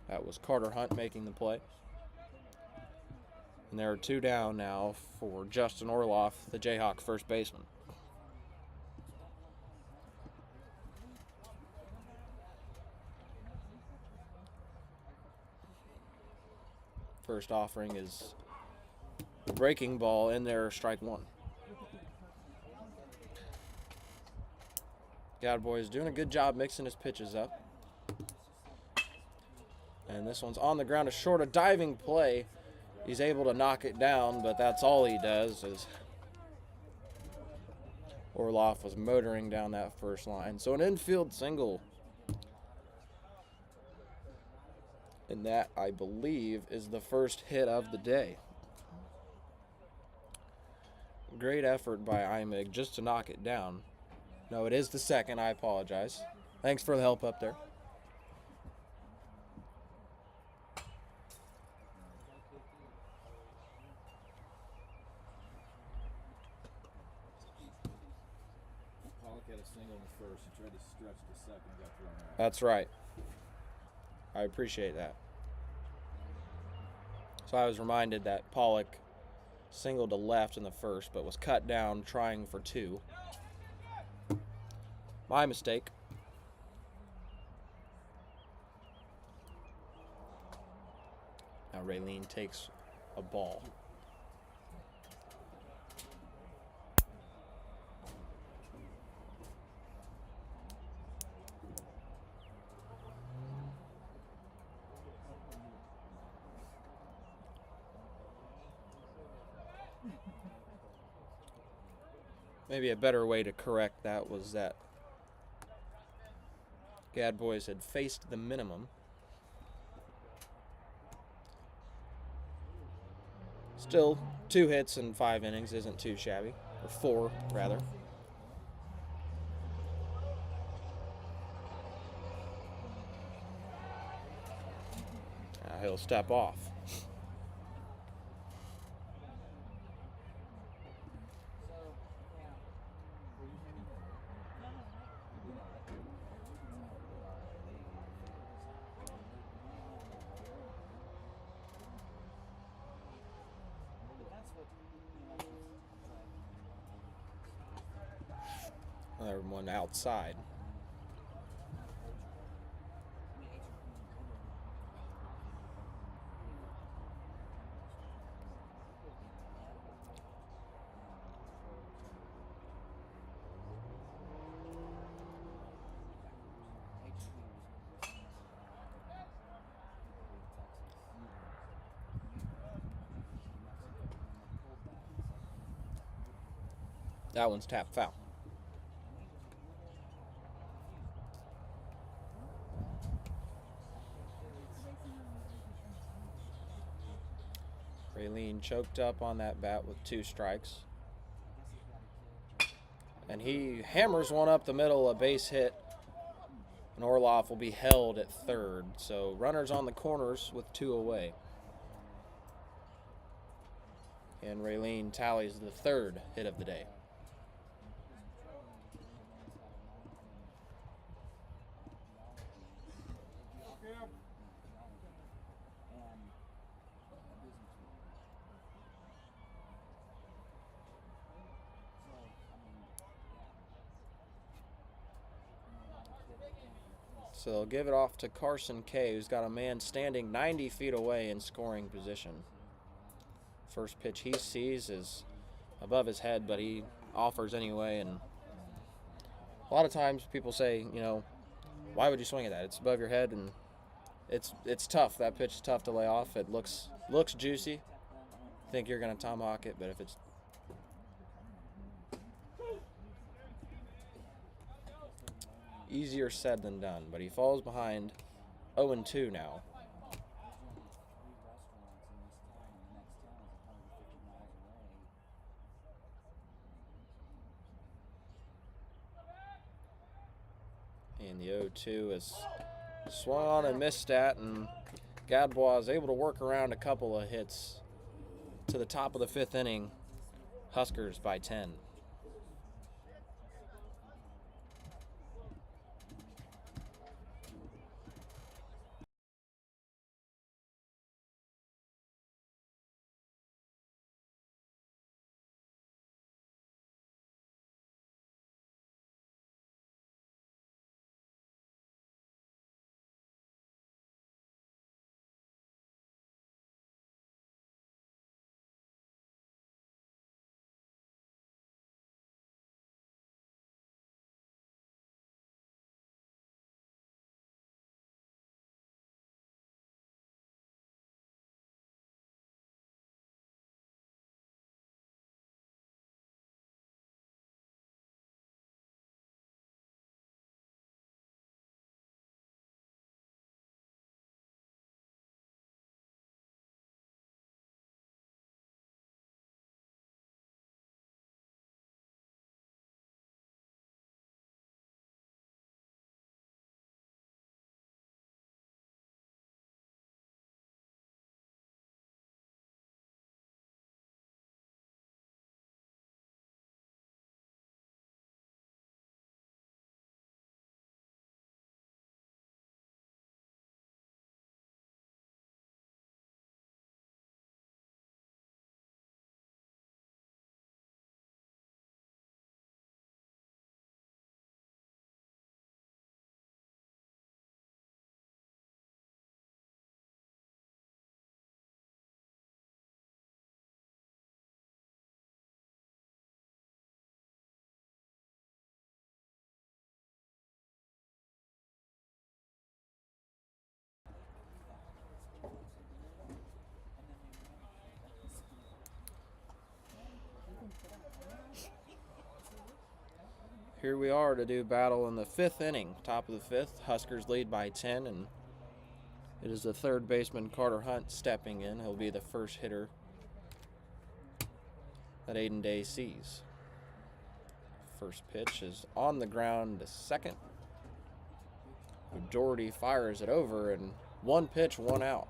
That was Carter Hunt making the play. And there are 2 down now for Justin Orloff, the Jayhawk first baseman. First offering is a breaking ball in there, strike 1. Cowboys doing a good job mixing his pitches up. And this one's on the ground, a short, a diving play. He's able to knock it down, but that's all he does, as Orloff was motoring down that first line. So an infield single. And that, I believe, is the first hit of the day. Great effort by Imig just to knock it down. No, it is the second. I apologize. Thanks for the help up there. Pollock had a single in the first. He tried to stretch the second, got thrown out. That's right. I appreciate that. So I was reminded that Pollock singled to left in the first, but was cut down trying for 2. My mistake. Now Raylene takes a ball. Maybe a better way to correct that was that Cowboys had faced the minimum. Still, 2 hits in 5 innings isn't too shabby. Or 4, rather. Now he'll step off. Another one outside. That one's tapped foul. Raylene choked up on that bat with 2 strikes. And he hammers one up the middle, a base hit. And Orloff will be held at third. So runners on the corners with 2 away. And Raylene tallies the 3rd hit of the day. So they'll give it off to Carson Kay, who's got a man standing 90 feet away in scoring position. First pitch he sees is above his head, but he offers anyway. And a lot of times people say, you know, why would you swing at that? It's above your head, and it's tough. That pitch is tough to lay off. It looks juicy. Think you're going to tomahawk it, but if it's easier said than done, but he falls behind 0-2 now. And the 0-2 is Swung on and missed that, and Gadbois is able to work around a couple of hits to the top of the 5th inning. Huskers by 10. Here we are to do battle in the 5th inning, top of the 5th. Huskers lead by 10, and it is the 3rd baseman Carter Hunt stepping in. He'll be the first hitter that Aiden Day sees. First pitch is on the ground to second. Doherty fires it over, and 1 pitch, 1 out.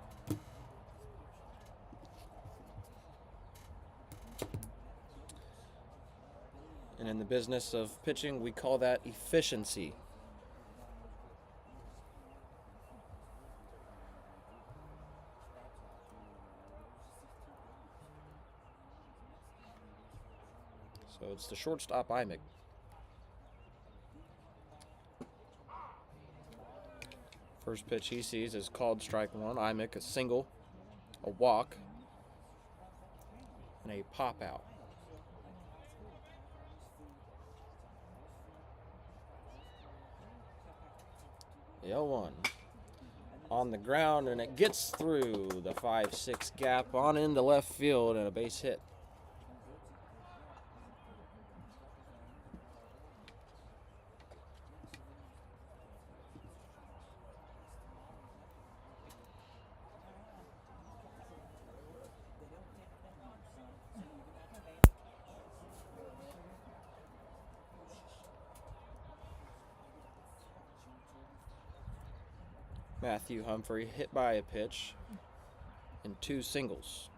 And in the business of pitching, we call that efficiency. So it's the shortstop, Imick. First pitch he sees is called strike 1. Imick, a single, a walk, and a pop out. The 0-1 on the ground, and it gets through the 5-6 gap on into left field, and a base hit. Matthew Humphrey hit by a pitch and 2 singles.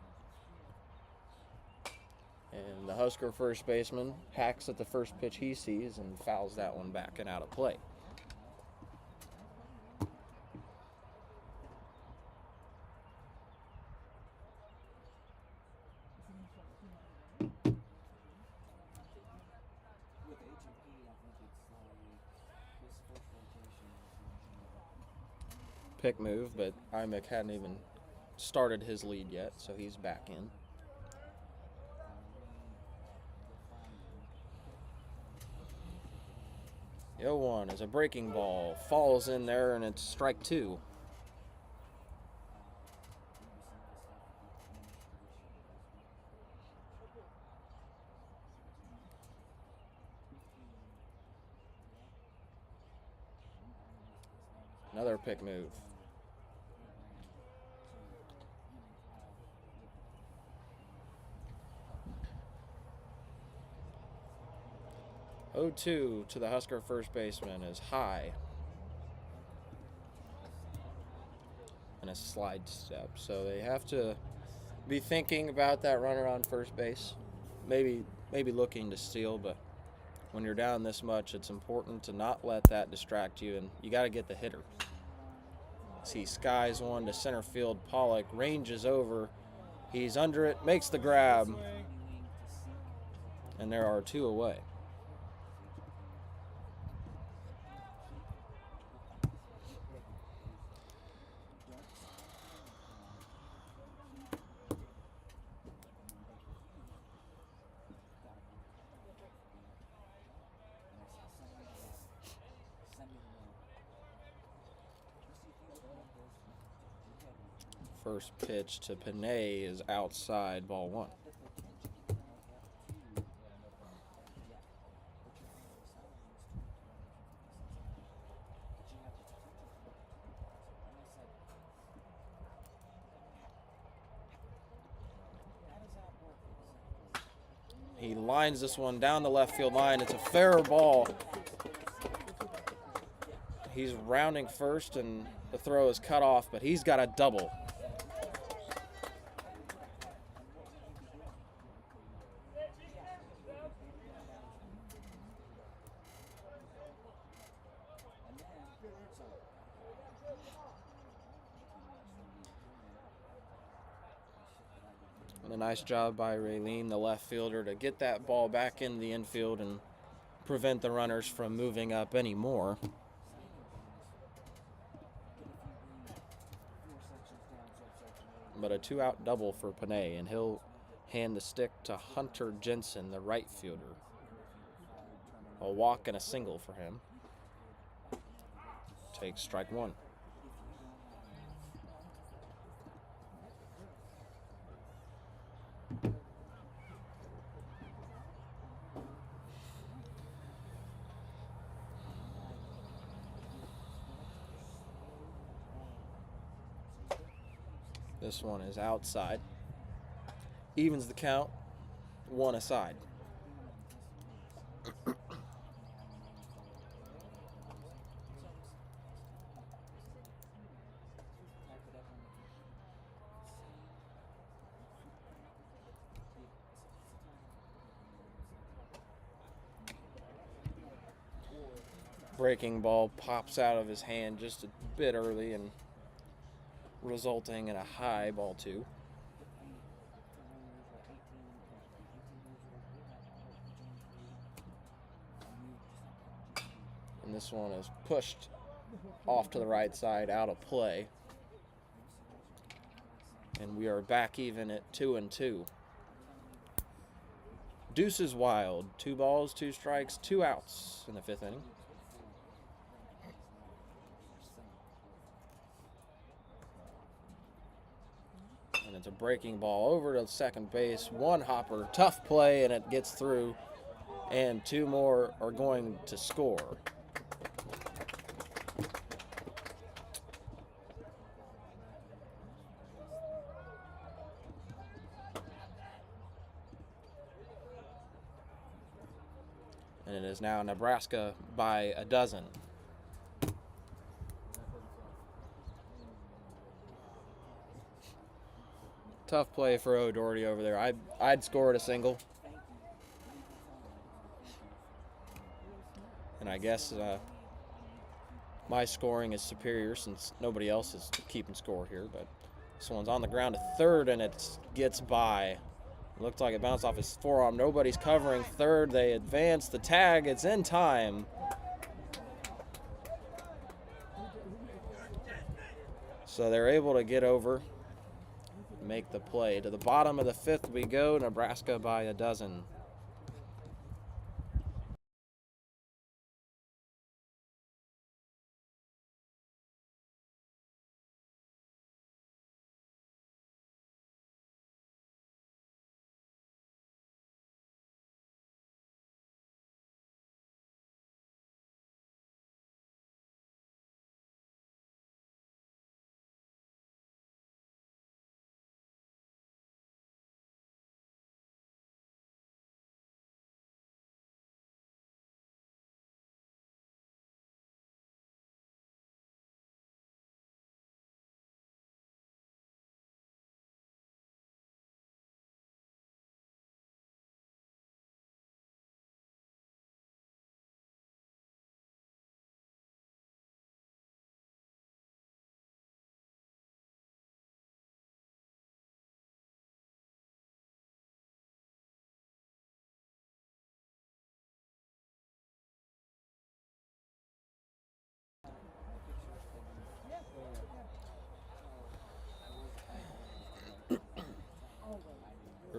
And the Husker first baseman hacks at the first pitch he sees and fouls that one back and out of play. Pick move, but Imick hadn't even started his lead yet, so he's back in. The 0-1 is a breaking ball, falls in there, and it's strike 2. Another pick move. Oh, 2 to the Husker first baseman is high. and a slide step. So they have to be thinking about that runner on first base. Maybe looking to steal, but when you're down this much, it's important to not let that distract you, and you got to get the hitter. He skies one to center field. Pollock ranges over. He's under it, makes the grab, and there are 2 away. First pitch to Panay is outside, ball 1. He lines this one down the left field line. It's a fair ball. He's rounding first, and the throw is cut off, but he's got a double. And a nice job by Raylene, the left fielder, to get that ball back in the infield and prevent the runners from moving up anymore. But a 2-out double for Panay, and he'll hand the stick to Hunter Jensen, the right fielder. A walk and a single for him. Takes strike 1. This one is outside. Evens the count, 1 aside. Breaking ball pops out of his hand just a bit early, and resulting in a high ball 2. And this one is pushed off to the right side, out of play. And we are back even at 2-2. Deuce is wild. 2 balls, 2 strikes, 2 outs in the 5th inning. And it's a breaking ball over to second base. 1 hopper, tough play, and it gets through. And 2 more are going to score. And it is now Nebraska by a dozen. Tough play for O'Doherty over there. I'd scored a single. And I guess my scoring is superior since nobody else is keeping score here. But this one's on the ground to third, and it gets by. It looked like it bounced off his forearm. Nobody's covering third. They advance the tag. It's in time. So they're able to get over, make the play. To the bottom of the 5th we go. Nebraska by a dozen.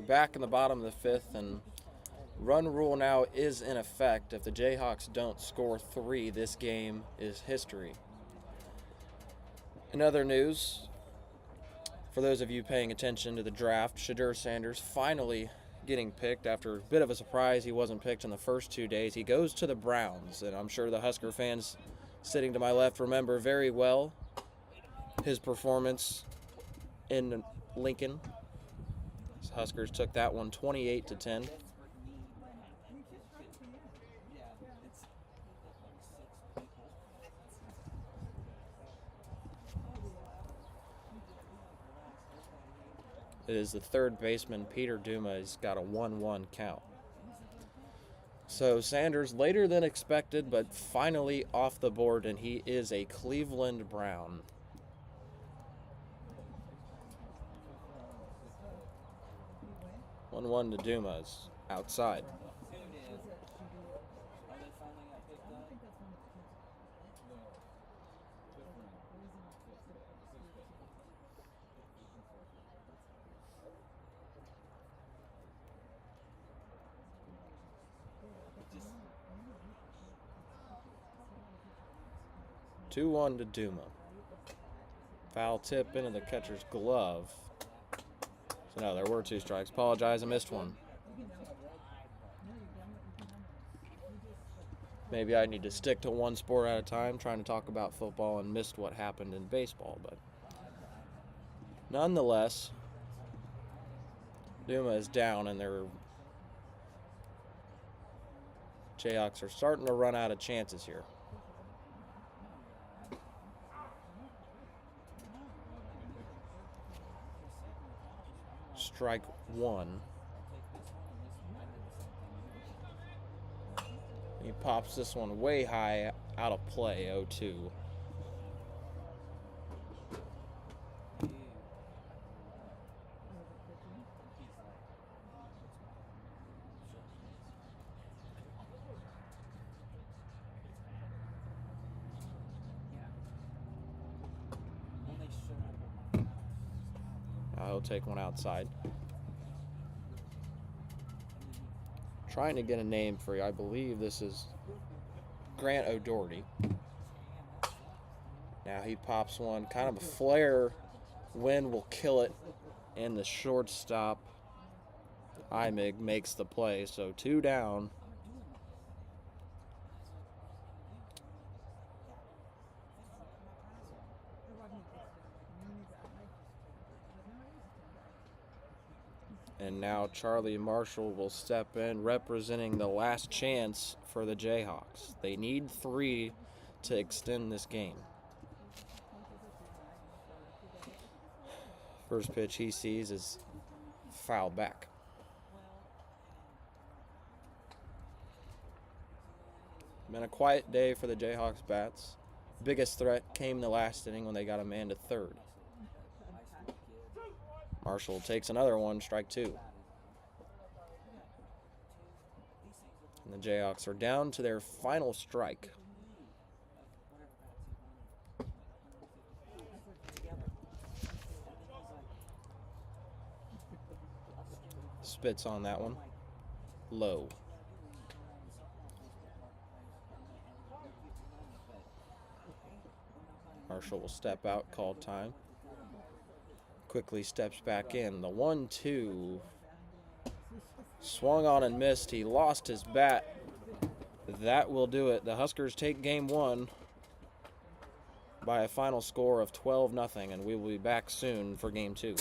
back in the bottom of the fifth, and run rule now is in effect. If the Jayhawks don't score 3, this game is history. In other news, for those of you paying attention to the draft, Shadur Sanders finally getting picked after a bit of a surprise. He wasn't picked in the first 2 days. He goes to the Browns, and I'm sure the Husker fans sitting to my left remember very well his performance in Lincoln. Huskers took that one 28-10. It is the third baseman, Peter Duma. He's got a 1-1 count. So Sanders later than expected, but finally off the board, and he is a Cleveland Brown. One to Dumas outside. Two one to Duma. Foul tip into the catcher's glove. So no, there were 2 strikes. Apologize, I missed one. Maybe I need to stick to one sport at a time, trying to talk about football, and missed what happened in baseball. But nonetheless, Duma is down, and their Jayhawks are starting to run out of chances here. Strike 1. He pops this one way high, out of play, 0-2. Now he'll take one outside. Trying to get a name for you. I believe this is Grant O'Doherty. Now he pops one. Kind of a flare. Wind will kill it. And the shortstop, Imig, makes the play. So 2 down. And now Charlie Marshall will step in, representing the last chance for the Jayhawks. They need 3 to extend this game. First pitch he sees is foul back. Been a quiet day for the Jayhawks bats. Biggest threat came the last inning when they got a man to third. Marshall takes another one, strike 2. And the Jayhawks are down to their final strike. Spits on that one. Low. Marshall will step out, call time. Quickly steps back in. The 1-2. Swung on and missed. He lost his bat. That will do it. The Huskers take game 1 by a final score of 12-0, and we will be back soon for game 2.